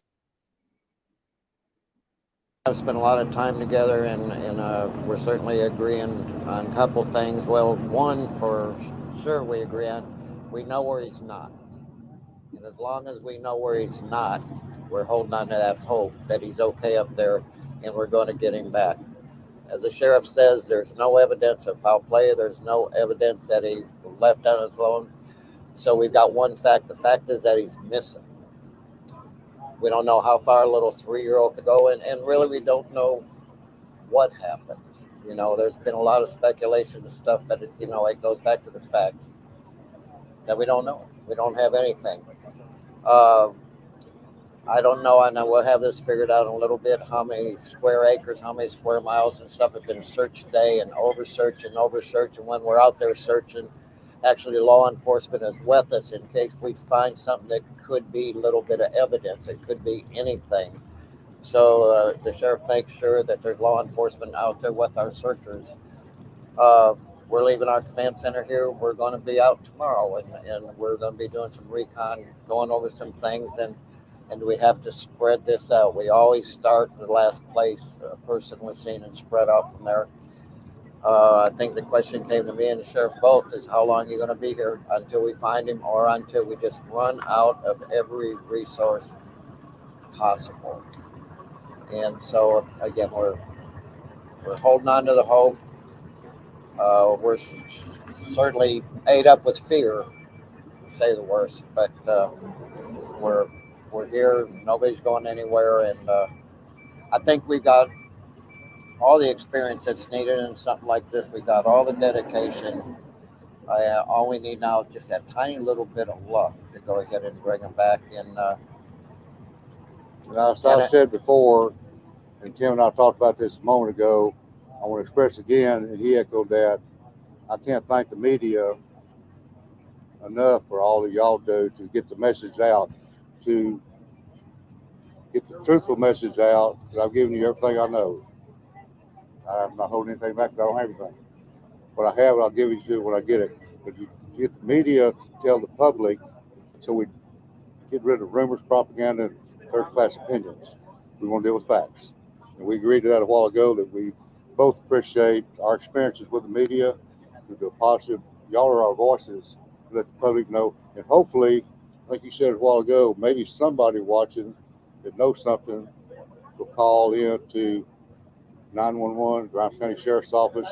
I've spent a lot of time together, and we're certainly agreeing on a couple things. Well, one for sure we agree on, we know where he's not. And as long as we know where he's not, we're holding on to that hope that he's okay up there and we're going to get him back. As the sheriff says, there's no evidence of foul play. There's no evidence that he left on his own. So we've got one fact. The fact is that he's missing. We don't know how far a little 3-year-old could go, and really we don't know what happened. You know, there's been a lot of speculation and stuff, but it goes back to the facts that we don't know. We don't have anything. I don't know. I know we'll have this figured out in a little bit. How many square acres, how many square miles and stuff have been searched today, and over search. And when we're out there searching, actually law enforcement is with us in case we find something that could be a little bit of evidence. It could be anything. So the sheriff makes sure that there's law enforcement out there with our searchers. We're leaving our command center here. We're going to be out tomorrow, and we're going to be doing some recon, going over some things, and we have to spread this out. We always start the last place a person was seen and spread out from there. I think the question came to me and the sheriff both is, how long are you going to be here until we find him, or until we just run out of every resource possible? And so again, we're holding on to the hope. We're certainly ate up with fear, to say the worst, but we're here. Nobody's going anywhere, and I think we've got all the experience that's needed in something like this. We've got all the dedication. All we need now is just that tiny little bit of luck to go ahead and bring them back. And as I said before, and Kim and I talked about this a moment ago, I want to express again, and he echoed that, I can't thank the media enough for all that y'all do to get the message out, to get the truthful message out, that I've given you everything I know. I'm not holding anything back. I don't have anything. What I have, I'll give it to you when I get it. But you get the media to tell the public, so we get rid of rumors, propaganda, and third-class opinions. We want to deal with facts. And we agreed to that a while ago, that we both appreciate our experiences with the media. We do a positive. Y'all are our voices. Let the public know. And hopefully, like you said a while ago, maybe somebody watching that knows something will call in to 911, Grimes County Sheriff's Office,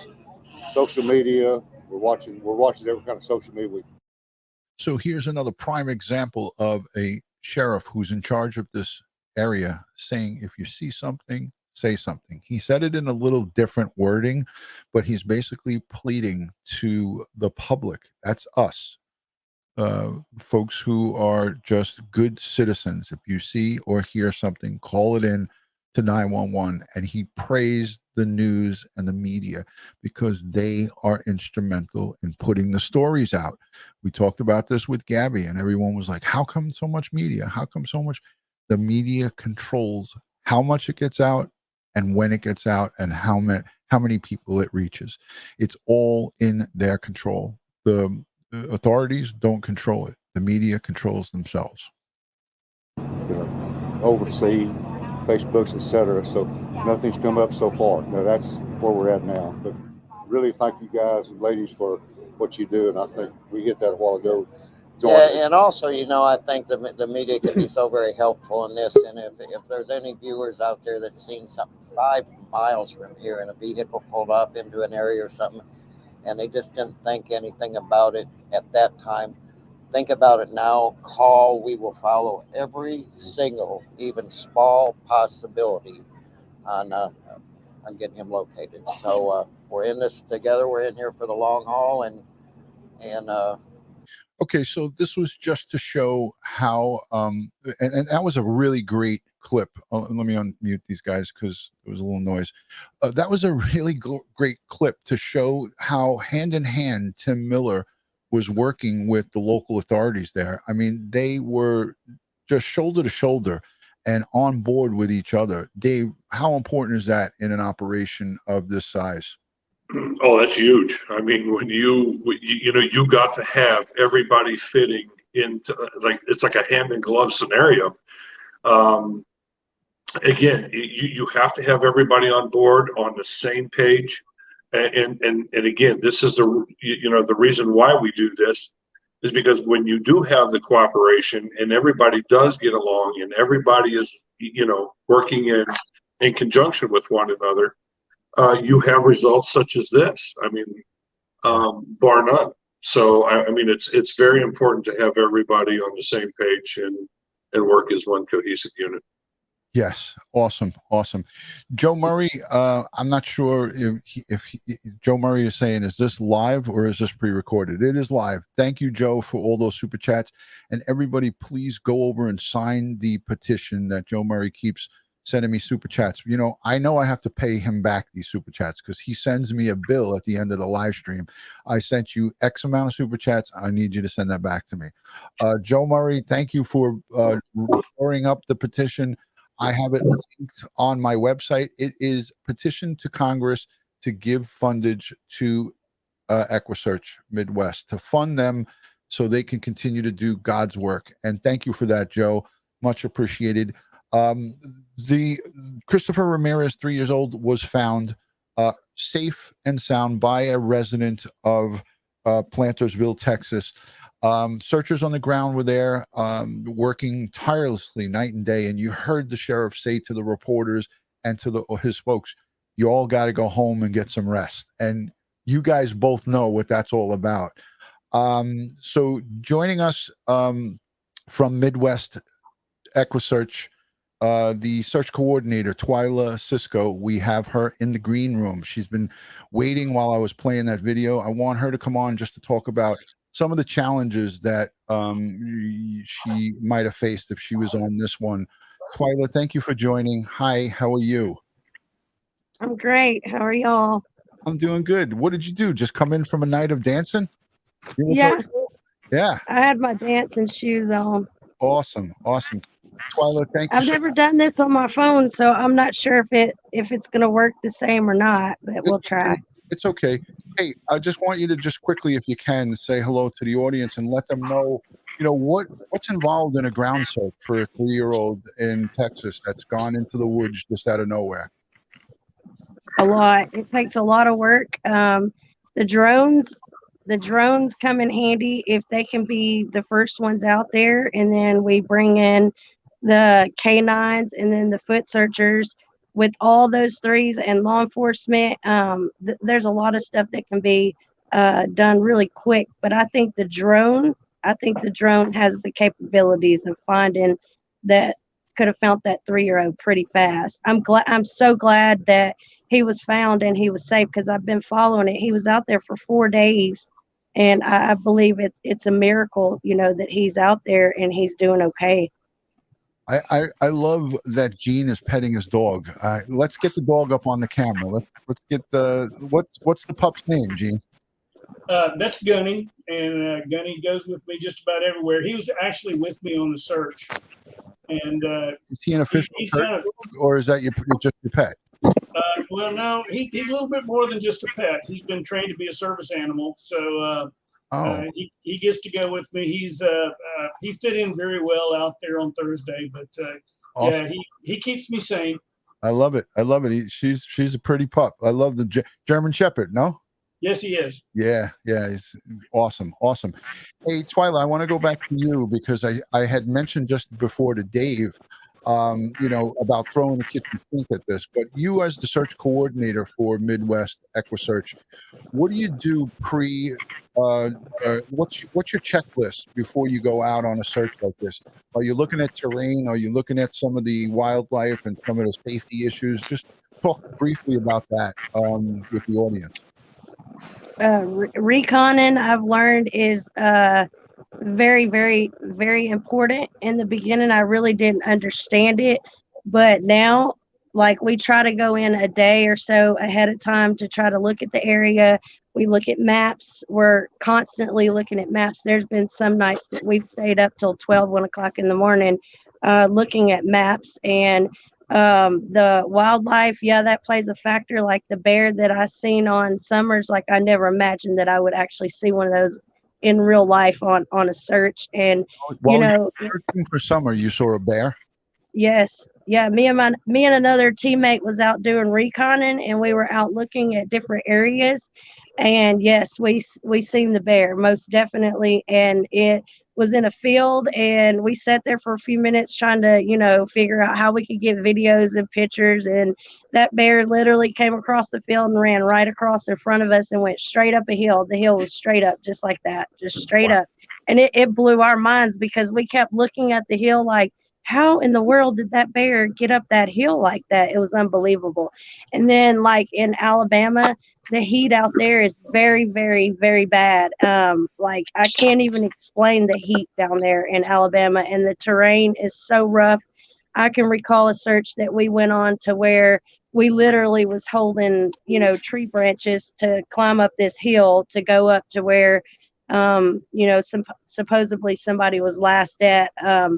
social media. We're watching every kind of social media. So here's another prime example of a sheriff who's in charge of this area saying, if you see something, say something. He said it in a little different wording, but he's basically pleading to the public. That's us, folks who are just good citizens. If you see or hear something, call it in to 911. And he praised the news and the media because they are instrumental in putting the stories out. We talked about this with Gabby, and everyone was like, how come so much media? How come so much? The media controls how much it gets out and when it gets out and how many people it reaches. It's all in their control. The authorities don't control it. The media controls themselves. Oversee Facebooks, etc. So nothing's come up so far. Now that's where we're at now. But really, thank you guys and ladies for what you do, and I think we hit that a while ago. Yeah, and also, I think the media can be so very helpful in this. And if there's any viewers out there that's seen something 5 miles from here and a vehicle pulled up into an area or something, and they just didn't think anything about it at that time, think about it now. Call. We will follow every single, even small possibility on getting him located. So we're in this together. We're in here for the long haul, and okay, so this was just to show how, and that was a really great clip. Let me unmute these guys because there was a little noise. That was a really great clip to show how hand in hand Tim Miller was working with the local authorities there. I mean, they were just shoulder to shoulder and on board with each other. Dave, how important is that in an operation of this size? Oh, that's huge. I mean, when you got to have everybody fitting like it's like a hand in glove scenario. Again, you have to have everybody on board on the same page. And again, this is the reason why we do this is because when you do have the cooperation and everybody does get along and everybody is, working in conjunction with one another, you have results such as this. I mean, bar none. So, I mean, it's very important to have everybody on the same page and work as one cohesive unit. Yes. Awesome. Joe Murray, I'm not sure if Joe Murray is saying, is this live or is this pre-recorded? It is live. Thank you, Joe, for all those super chats. And everybody, please go over and sign the petition that Joe Murray keeps sending me super chats. I know I have to pay him back these super chats because he sends me a bill at the end of the live stream. I sent you X amount of super chats. I need you to send that back to me. Joe Murray, thank you for drawing up the petition. I have it linked on my website. It is petition to Congress to give fundage to EquuSearch Midwest, to fund them so they can continue to do God's work. And thank you for that, Joe. Much appreciated. The Christopher Ramirez, 3 years old, was found safe and sound by a resident of Plantersville, Texas. Searchers on the ground were there, working tirelessly night and day. And you heard the sheriff say to the reporters and to his folks, you all got to go home and get some rest. And you guys both know what that's all about. So joining us from Midwest EquuSearch, the search coordinator, Twila Sisco, we have her in the green room. She's been waiting while I was playing that video. I want her to come on just to talk about some of the challenges that she might have faced if she was on this one. Twila, thank you for joining. Hi, how are you? I'm great. How are y'all? I'm doing good. What did you do? Just come in from a night of dancing? Yeah. Yeah. I had my dancing shoes on. Awesome. Twila, thank you. I've never done this on my phone, so I'm not sure if it's going to work the same or not, but we'll try. It's okay. Hey, I just want you to just quickly, if you can, say hello to the audience and let them know, what's involved in a ground search for a 3-year-old in Texas that's gone into the woods just out of nowhere. A lot. It takes a lot of work. The drones come in handy if they can be the first ones out there, and then we bring in the canines and then the foot searchers. With all those threes and law enforcement, there's a lot of stuff that can be done really quick. But I think the drone has the capabilities of finding that. Could have found that 3-year-old pretty fast. I'm so glad that he was found and he was safe, because I've been following it. He was out there for 4 days, and I believe it's a miracle, that he's out there and he's doing okay. I love that Gene is petting his dog. Let's get the dog up on the camera. Let's get what's the pup's name, Gene? That's Gunny, and Gunny goes with me just about everywhere. He was actually with me on the search. And is he an official or is that just your pet? Well, no, he's a little bit more than just a pet. He's been trained to be a service animal, so he gets to go with me. He fit in very well out there on Thursday, but awesome. Yeah, he keeps me sane. I love it. She's a pretty pup. I love the German Shepherd. No. Yes, he is. Yeah, he's awesome. Hey, Twila, I want to go back to you because I had mentioned just before to Dave, about throwing the kitchen sink at this. But you, as the search coordinator for Midwest EquuSearch, what do you do what's your checklist before you go out on a search like this? Are you looking at terrain? Are you looking at some of the wildlife and some of the safety issues? Just talk briefly about that with the audience. Reconning, I've learned, is very, very, very important. In the beginning, I really didn't understand it, but now, we try to go in a day or so ahead of time to try to look at the area. We look at maps. We're constantly looking at maps. There's been some nights that we've stayed up till 1 o'clock in the morning looking at maps. And the wildlife, that plays a factor. Like the bear that I seen on Summers, I never imagined that I would actually see one of those in real life on a search. And While you you know, were searching for summer, you saw a bear. yes. Yeah, me and another teammate was out doing reconning, and we were out looking at different areas. And yes, we seen the bear most definitely, and it was in a field, and we sat there for a few minutes trying to, figure out how we could get videos and pictures. And that bear literally came across the field and ran right across in front of us and went straight up a hill. The hill was straight up, just like that, just straight up. And it blew our minds because we kept looking at the hill like, how in the world did that bear get up that hill like that? It was unbelievable. And then, like in Alabama, the heat out there is very, very, very bad. Like I can't even explain the heat down there in Alabama, and the terrain is so rough. I can recall a search that we went on to where we literally was holding, tree branches to climb up this hill to go up to where supposedly somebody was last at.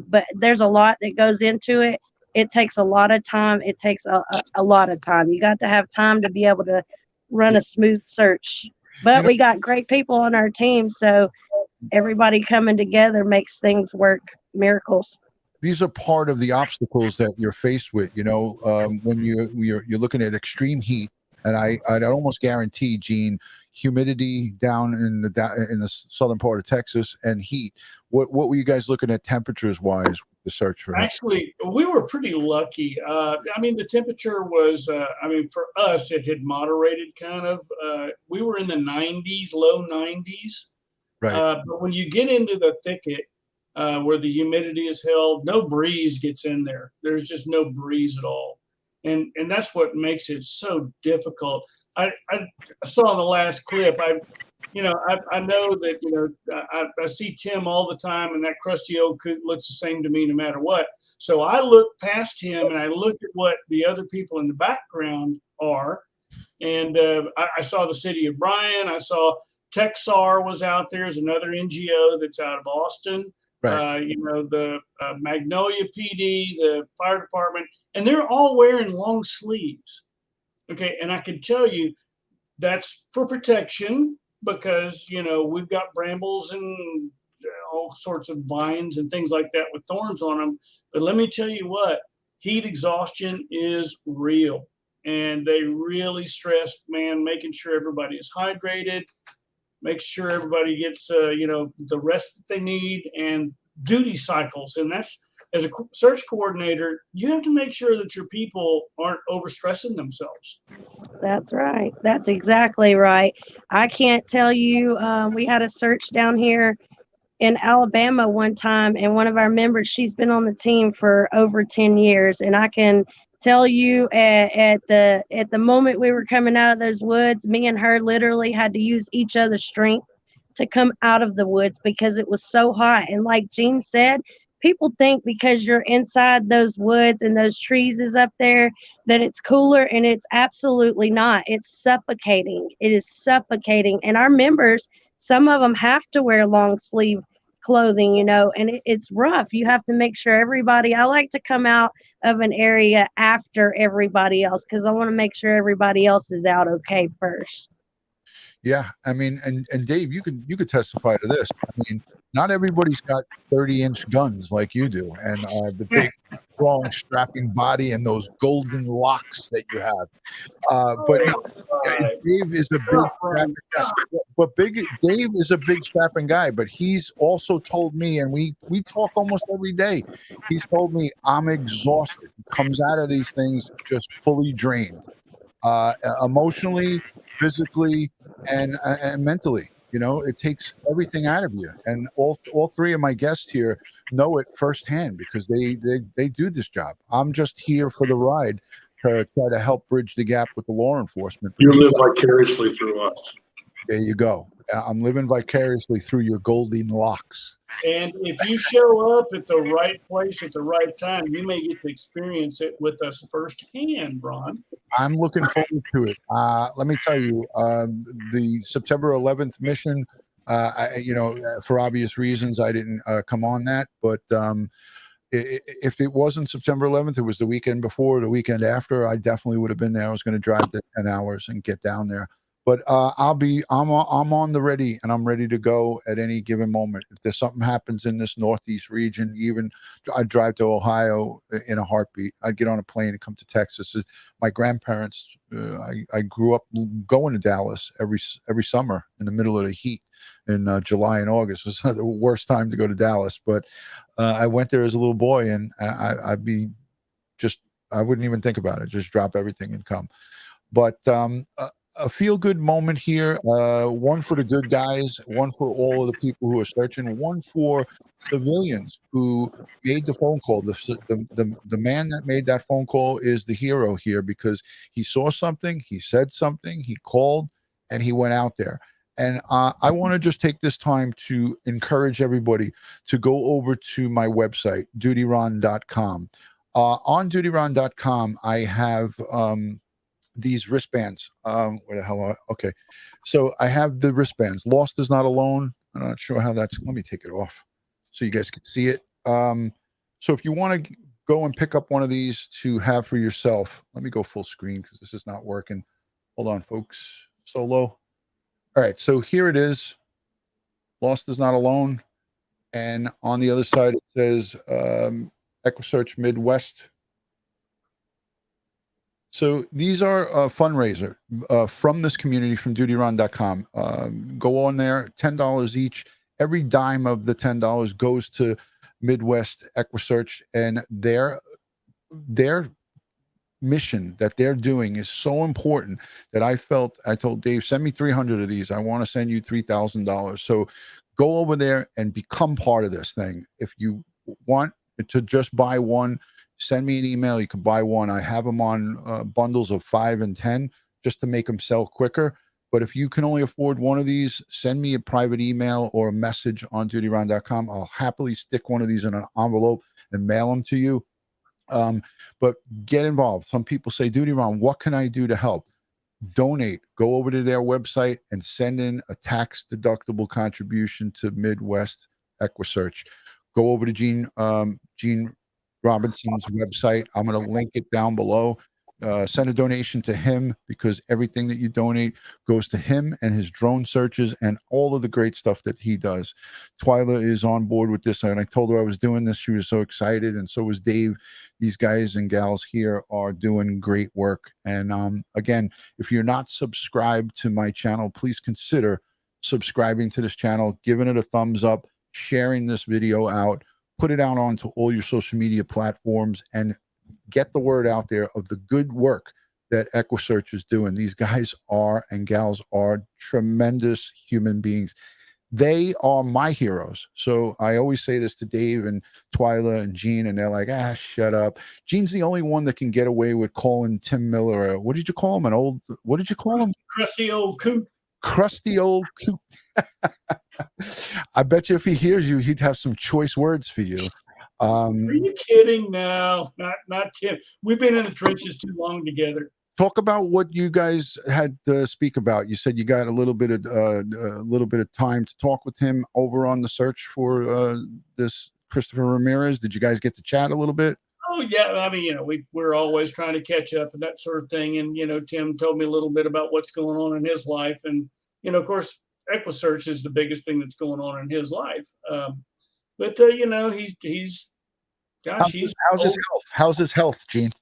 But there's a lot that goes into it. It takes a lot of time. It takes a lot of time. You got to have time to be able to run a smooth search. But we got great people on our team, so everybody coming together makes things work. Miracles. These are part of the obstacles that you're faced with. When you're looking at extreme heat, and I'd almost guarantee, Gene, humidity down in the southern part of Texas and heat. What were you guys looking at temperatures wise with the search for? Actually, we were pretty lucky. The temperature was, for us, it had moderated kind of. We were in the 90s, low 90s. Right. But when you get into the thicket where the humidity is held, no breeze gets in there. There's just no breeze at all. And that's what makes it so difficult. I saw in the last clip, I know that, I see Tim all the time, and that crusty old coot looks the same to me no matter what. So I look past him and I look at what the other people in the background are. And I saw the city of Bryan. I saw Texar was out there as another NGO that's out of Austin. Right. The Magnolia PD, the fire department, and they're all wearing long sleeves. Okay. And I can tell you that's for protection because, we've got brambles and all sorts of vines and things like that with thorns on them. But let me tell you what, heat exhaustion is real. And they really stress, making sure everybody is hydrated, make sure everybody gets, the rest that they need, and duty cycles. And that's, as a search coordinator, you have to make sure that your people aren't overstressing themselves. That's right. That's exactly right. I can't tell you, we had a search down here in Alabama one time, and one of our members, she's been on the team for over 10 years. And I can tell you at the moment we were coming out of those woods, me and her literally had to use each other's strength to come out of the woods because it was so hot. And like Gene said, people think because you're inside those woods and those trees is up there that it's cooler, and it's absolutely not. It's suffocating. It is suffocating. And our members, some of them have to wear long sleeve clothing, and it's rough. You have to make sure everybody, I like to come out of an area after everybody else because I want to make sure everybody else is out okay first. Yeah, and Dave, you could testify to this. Not everybody's got 30-inch guns like you do, and the big, strong, strapping body and those golden locks that you have. But no, Dave is a big strapping guy. But Dave is a big strapping guy. But he's also told me, and we talk almost every day. He's told me I'm exhausted. He comes out of these things just fully drained, emotionally, physically, and mentally. It takes everything out of you. And all three of my guests here know it firsthand because they do this job. I'm just here for the ride to try to help bridge the gap with the law enforcement. You live vicariously through us. There you go. I'm living vicariously through your golden locks. And if you show up at the right place at the right time, you may get to experience it with us firsthand, Ron. I'm looking forward to it. Let me tell you, the September 11th mission, for obvious reasons, I didn't come on that. But if it wasn't September 11th, it was the weekend before, the weekend after, I definitely would have been there. I was going to drive the 10 hours and get down there. But I'm on the ready, and I'm ready to go at any given moment. If there's something happens in this Northeast region, even I'd drive to Ohio in a heartbeat. I'd get on a plane and come to Texas. My grandparents, I grew up going to Dallas every summer in the middle of the heat in July and August. It was the worst time to go to Dallas, but I went there as a little boy, and I wouldn't even think about it. Just drop everything and come. But a feel-good moment here. One for the good guys, one for all of the people who are searching, one for civilians who made the phone call. The man that made that phone call is the hero here, because he saw something, he said something, he called, and he went out there. And I want to just take this time to encourage everybody to go over to my website, DutyRon.com. On DutyRon.com, I have these wristbands. Where the hell are okay? So I have the wristbands. Lost is not alone. I'm not sure how that's. Let me take it off so you guys can see it. So if you want to go and pick up one of these to have for yourself, let me go full screen because this is not working. Hold on, folks. Solo. All right. So here it is. Lost is not alone. And on the other side, it says EquuSearch Midwest. So these are a fundraiser from this community, from DutyRon.com. Go on there, $10 each. Every dime of the $10 goes to Midwest EquuSearch, and their mission that they're doing is so important that I told Dave, send me 300 of these. I want to send you $3,000. So go over there and become part of this thing. If you want to just buy one, send me an email. You can buy one. I have them on bundles of 5 and 10 just to make them sell quicker. But if you can only afford one of these, send me a private email or a message on DutyRon.com. I'll happily stick one of these in an envelope and mail them to you. But get involved. Some people say, DutyRon, what can I do to help? Donate. Go over to their website and send in a tax-deductible contribution to Midwest EquuSearch. Go over to Gene Robinson's website. I'm going to link it down below. Send a donation to him, because everything that you donate goes to him and his drone searches and all of the great stuff that he does. Twila is on board with this, and I told her I was doing this. She was so excited, and so was Dave. These guys and gals here are doing great work. And again, if you're not subscribed to my channel, please consider subscribing to this channel, giving it a thumbs up, sharing this video out, put it out onto all your social media platforms, and get the word out there of the good work that EquuSearch is doing. These guys are and gals are tremendous human beings. They are my heroes. So I always say this to Dave and Twila and Gene, and they're like, shut up. Gene's the only one that can get away with calling Tim Miller, what did you call him? What did you call him? Crusty old coot. Crusty old coot. I bet you if he hears you, he'd have some choice words for you. Are you kidding? No, not Tim. We've been in the trenches too long together. Talk about what you guys had to speak about. You said you got a little bit of time to talk with him over on the search for this Christopher Ramirez. Did you guys get to chat a little bit? Oh yeah, I mean, we're always trying to catch up and that sort of thing. And Tim told me a little bit about what's going on in his life, and of course, EquuSearch is the biggest thing that's going on in his life. But he's gosh, how's his health? How's his health, Gene?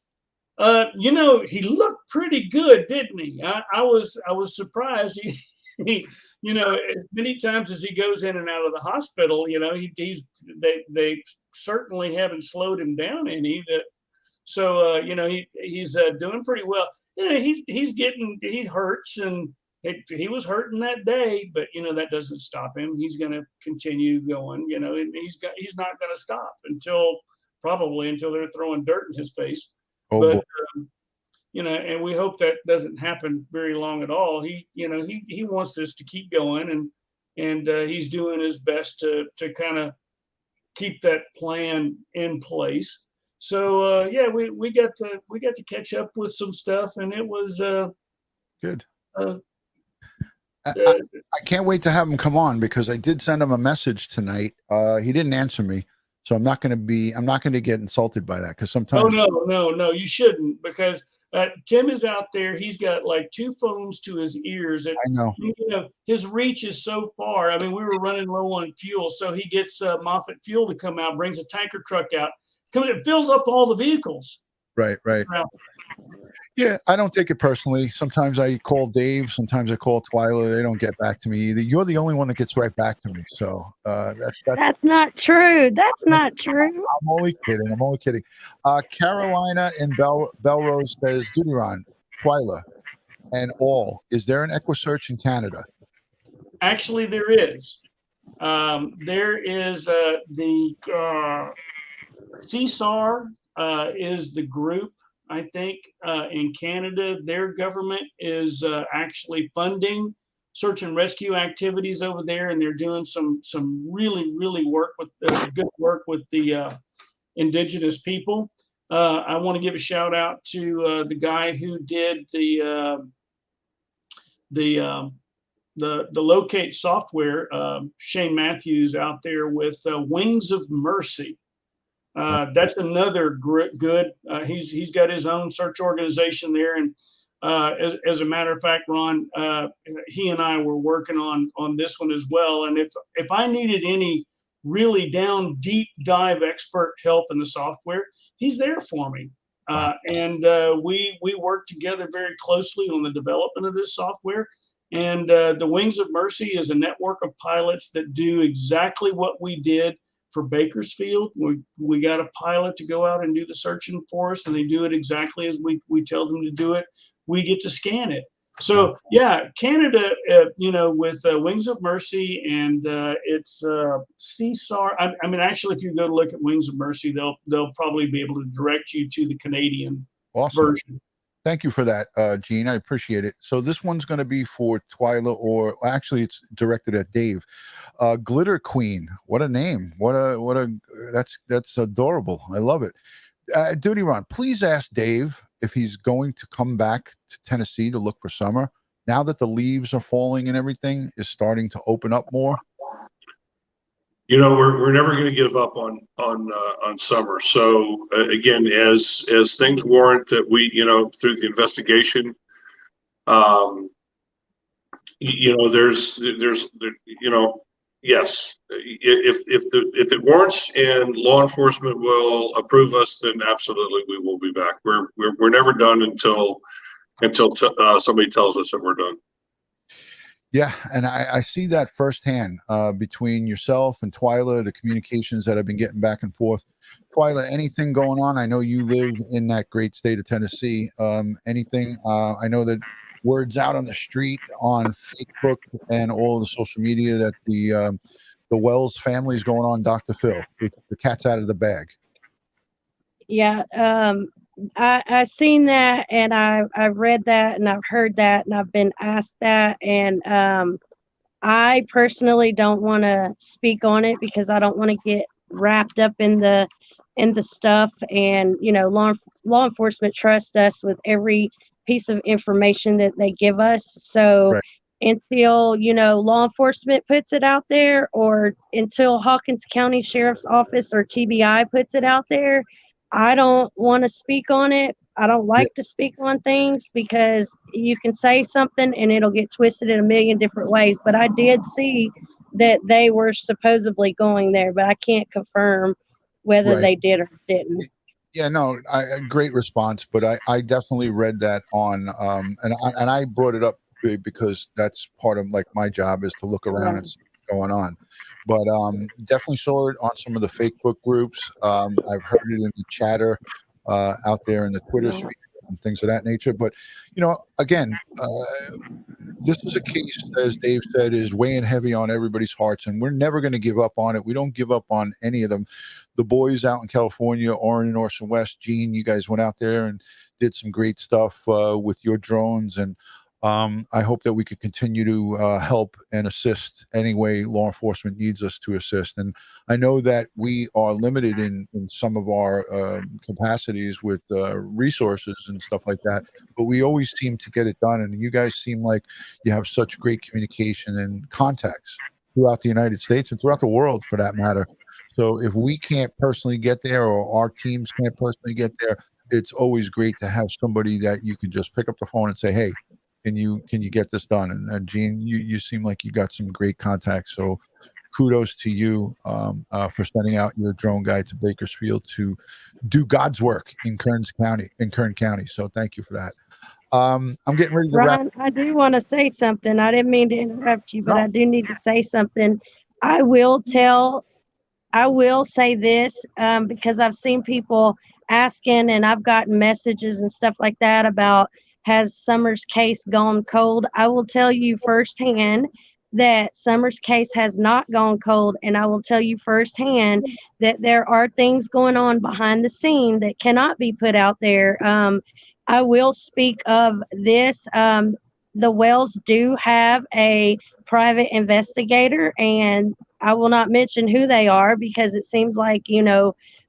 He looked pretty good, didn't he? I was surprised. He many times as he goes in and out of the hospital, they certainly haven't slowed him down any. So he's doing pretty well. He hurts, and he was hurting that day, but that doesn't stop him. He's going to continue going. And he's not going to stop until they're throwing dirt in his face. Oh, but and we hope that doesn't happen very long at all. He wants this to keep going, and he's doing his best to kind of keep that plan in place. So we got to catch up with some stuff, and it was good. I can't wait to have him come on, because I did send him a message tonight. He didn't answer me, so I'm not going to get insulted by that, because sometimes. Oh no, you shouldn't, because Tim is out there. He's got like 2 phones to his ears. I know. You know, his reach is so far. I mean, we were running low on fuel, so he gets Moffett Fuel to come out, brings a tanker truck out, comes and fills up all the vehicles. Right. Yeah, I don't take it personally. Sometimes I call Dave. Sometimes I call Twila. They don't get back to me either. You're the only one that gets right back to me. So That's not true. That's not true. I'm only kidding. Carolina in Belrose says, DutyRon, Twila, and all. Is there an EquuSearch in Canada? Actually, there is. There is the CSAR is the group. I think in Canada, their government is actually funding search and rescue activities over there, and they're doing some really work with good work with the indigenous people. I want to give a shout out to the guy who did the locate software, Shane Matthews out there with Wings of Mercy. That's another good. He's got his own search organization there, and as a matter of fact, Ron, he and I were working on this one as well. And if I needed any really deep dive expert help in the software, he's there for me. And we work together very closely on the development of this software. And the Wings of Mercy is a network of pilots that do exactly what we did for Bakersfield. We got a pilot to go out and do the searching for us, and they do it exactly as we tell them to do it. We get to scan it. So yeah, Canada, with Wings of Mercy, and it's CSAR. I mean, actually, if you go to look at Wings of Mercy, they'll probably be able to direct you to the Canadian version. Thank you for that, Gene. I appreciate it. So this one's going to be for Twila, or actually, it's directed at Dave. Glitter Queen. What a name! That's adorable. I love it. DutyRon, please ask Dave if he's going to come back to Tennessee to look for summer now that the leaves are falling and everything is starting to open up more. We're never going to give up on summer. So again, as things warrant that we, through the investigation, yes, if it warrants and law enforcement will approve us, then absolutely we will be back. We're never done until somebody tells us that we're done. Yeah, and I see that firsthand between yourself and Twila, the communications that I've been getting back and forth. Twila, anything going on? I know you live in that great state of Tennessee. Anything? I know that word's out on the street, on Facebook, and all the social media that the Wells family is going on Dr. Phil. The cat's out of the bag. Yeah, I've seen that, and I've read that, and I've heard that, and I've been asked that, and I personally don't want to speak on it because I don't want to get wrapped up in the stuff. And law enforcement trusts us with every piece of information that they give us. So right. Until law enforcement puts it out there, or until Hawkins County Sheriff's Office or TBI puts it out there, I don't want to speak on it. I don't like to speak on things because you can say something and it'll get twisted in a million different ways. But I did see that they were supposedly going there, but I can't confirm whether they did or didn't. Yeah, no, great response. But I definitely read that on, and I brought it up because that's part of my job is to look around and see what's going on. But definitely saw it on some of the Facebook groups. I've heard it in the chatter out there in the Twitter sphere and things of that nature. But, again, this is a case, as Dave said, is weighing heavy on everybody's hearts, and we're never going to give up on it. We don't give up on any of them. The boys out in California, Orin and Orson West, Gene, you guys went out there and did some great stuff with your drones, and I hope that we could continue to help and assist any way law enforcement needs us to assist. And I know that we are limited in some of our capacities with resources and stuff like that, but we always seem to get it done. And you guys seem like you have such great communication and contacts throughout the United States and throughout the world for that matter. So if we can't personally get there, or our teams can't personally get there, it's always great to have somebody that you can just pick up the phone and say, hey, can you get this done? And Gene, you seem like you got some great contacts. So kudos to you for sending out your drone guy to Bakersfield to do God's work in Kern County. So thank you for that. I'm getting ready to wrap. Ron, I do want to say something. I didn't mean to interrupt you, but No. I do need to say something. I will say this because I've seen people asking, and I've gotten messages and stuff like that about, has Summer's case gone cold? I will tell you firsthand that Summer's case has not gone cold, and I will tell you firsthand that there are things going on behind the scene that cannot be put out there. I will speak of this. The Wells do have a private investigator, and I will not mention who they are because it seems like,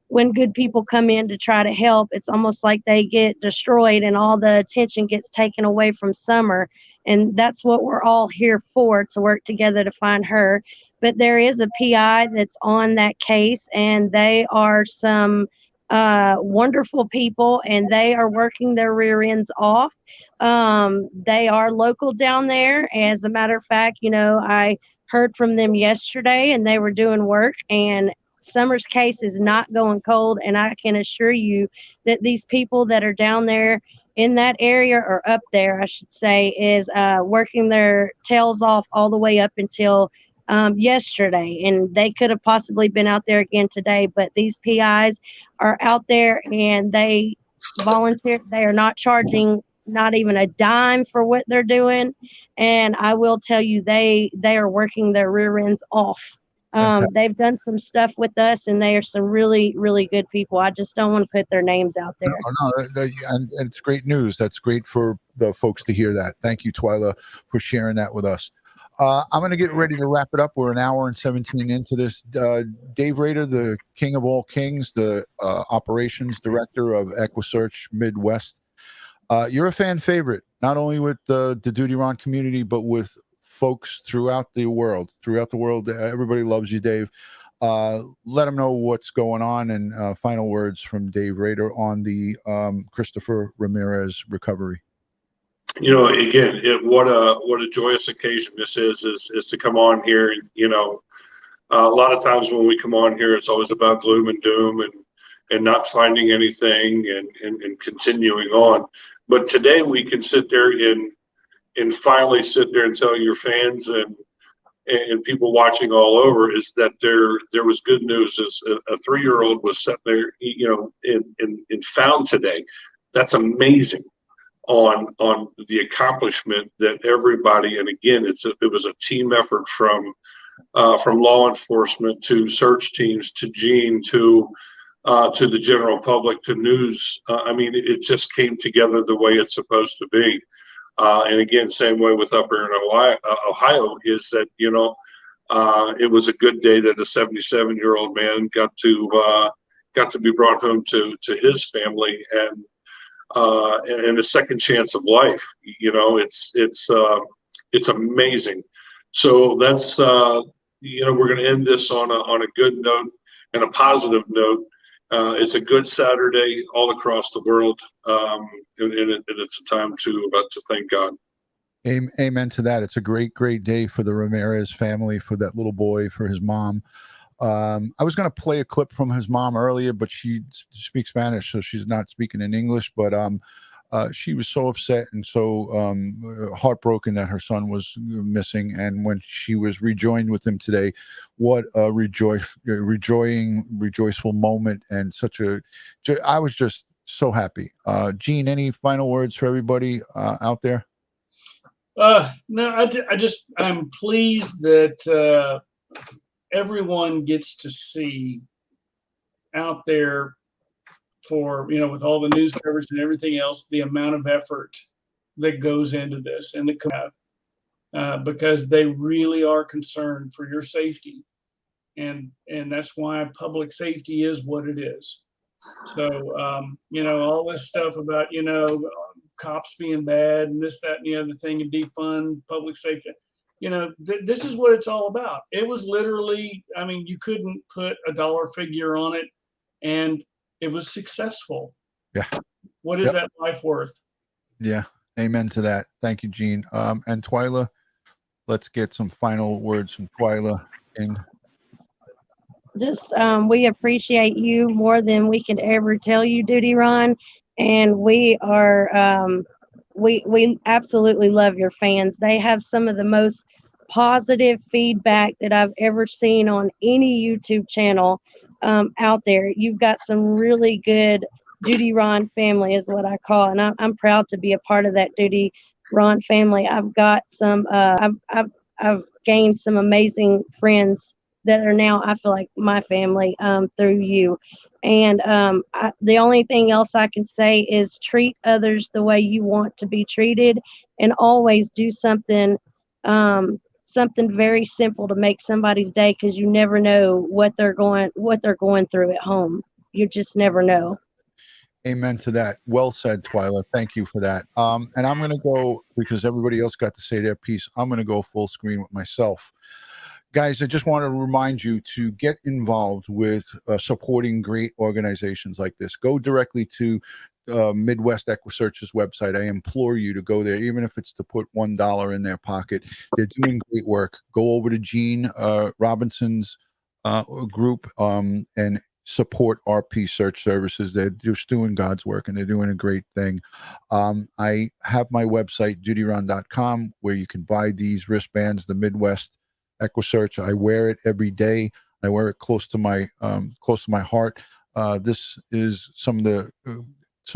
when good people come in to try to help, it's almost like they get destroyed and all the attention gets taken away from Summer. And that's what we're all here for, to work together to find her. But there is a PI that's on that case, and they are some wonderful people, and they are working their rear ends off. They are local down there. As a matter of fact, I heard from them yesterday, and they were doing work, and Summer's case is not going cold. And I can assure you that these people that are down there in that area, or up there, I should say, is working their tails off all the way up until yesterday. And they could have possibly been out there again today, but these PIs are out there, and they volunteer. They are not charging not even a dime for what they're doing. And I will tell you, they are working their rear ends off. They've done some stuff with us, and they are some really, really good people. I just don't want to put their names out there. And it's great news. That's great for the folks to hear that. Thank you, Twila, for sharing that with us. I'm going to get ready to wrap it up. We're an hour and 17 into this. Dave Rader, the king of all kings, the operations director of EquuSearch Midwest. You're a fan favorite, not only with the DutyRon community, but with folks throughout the world. Everybody loves you, Dave. Let them know what's going on, and final words from Dave Rader on the Christopher Ramirez recovery. Again, what a joyous occasion this is to come on here. A lot of times when we come on here, it's always about gloom and doom and not finding anything and continuing on. But today we can sit there and finally sit there and tell your fans and people watching all over is that there was good news. As a 3-year-old was sitting there, and found today. That's amazing on the accomplishment that everybody, and again, it was a team effort from law enforcement to search teams to Gene to the general public to news. It just came together the way it's supposed to be. And again, same way with up here in Ohio is that, it was a good day that a 77-year-old man got to be brought home to his family and a second chance of life. It's amazing. So that's, we're going to end this on a good note and a positive note. It's a good Saturday all across the world, and it's a time to thank God. Amen to that. It's a great, great day for the Ramirez family, for that little boy, for his mom. I was going to play a clip from his mom earlier, but she speaks Spanish, so she's not speaking in English. But she was so upset and so heartbroken that her son was missing. And when she was rejoined with him today, what a rejoiceful moment, and I was just so happy. Gene, any final words for everybody out there? No, I'm pleased that everyone gets to see out there for, with all the news coverage and everything else, the amount of effort that goes into this, and because they really are concerned for your safety. And that's why public safety is what it is. So, all this stuff about, cops being bad and this, that, and the other thing, and defund public safety. This is what it's all about. It was literally, you couldn't put a dollar figure on it, and it was successful. Yeah. what is that life worth? Yeah. Amen to that. Thank you, Gene. And Twila, let's get some final words from Twila. Just we appreciate you more than we could ever tell you, DutyRon, and we are we absolutely love your fans. They have some of the most positive feedback that I've ever seen on any YouTube channel out there. You've got some really good DutyRon family, is what I call, and I'm proud to be a part of that DutyRon family. I've got some I've gained some amazing friends that are now, I feel like, my family through you. And the only thing else I can say is treat others the way you want to be treated, and always do something something very simple to make somebody's day, because you never know what they're going through at home. You just never know. Amen to that. Well said, Twila. Thank you for that. And I'm going to go, because everybody else got to say their piece, I'm going to go full screen with myself. Guys, I just want to remind you to get involved with supporting great organizations like this. Go directly to Midwest EquuSearch's website. I implore you to go there, even if it's to put $1 in their pocket. They're doing great work. Go over to Gene Robinson's group and support RP Search Services. They're just doing God's work, and they're doing a great thing. I have my website, DutyRon.com, where you can buy these wristbands, the Midwest EquuSearch. I wear it every day. I wear it close to my heart. This is some of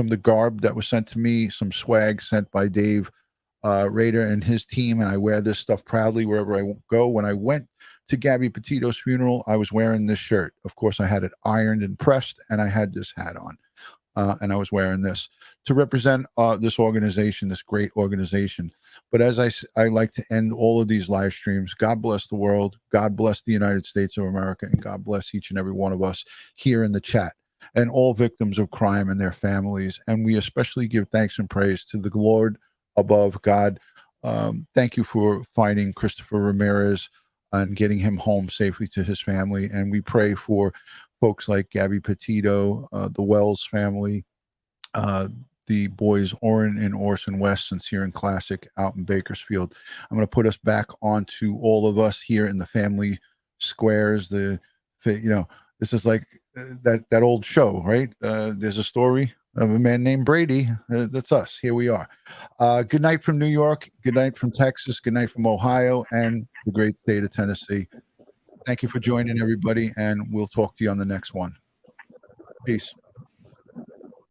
the garb that was sent to me, some swag sent by Dave Rader and his team, and I wear this stuff proudly wherever I go. When I went to Gabby Petito's funeral, I was wearing this shirt. Of course, I had it ironed and pressed, and I had this hat on. And I was wearing this to represent this organization, this great organization. But as I like to end all of these live streams, God bless the world, God bless the United States of America, and God bless each and every one of us here in the chat, and all victims of crime and their families. And we especially give thanks and praise to the Lord above, God. Thank you for finding Christopher Ramirez and getting him home safely to his family. And we pray for folks like Gabby Petito, the Wells family, the boys Orrin and Orson West, Sincere and Classic out in Bakersfield. I'm going to put us back onto all of us here in the family squares. This is like that old show, right? There's a story of a man named Brady. That's us. Here we are. Good night from New York. Good night from Texas. Good night from Ohio and the great state of Tennessee. Thank you for joining, everybody, and we'll talk to you on the next one. Peace.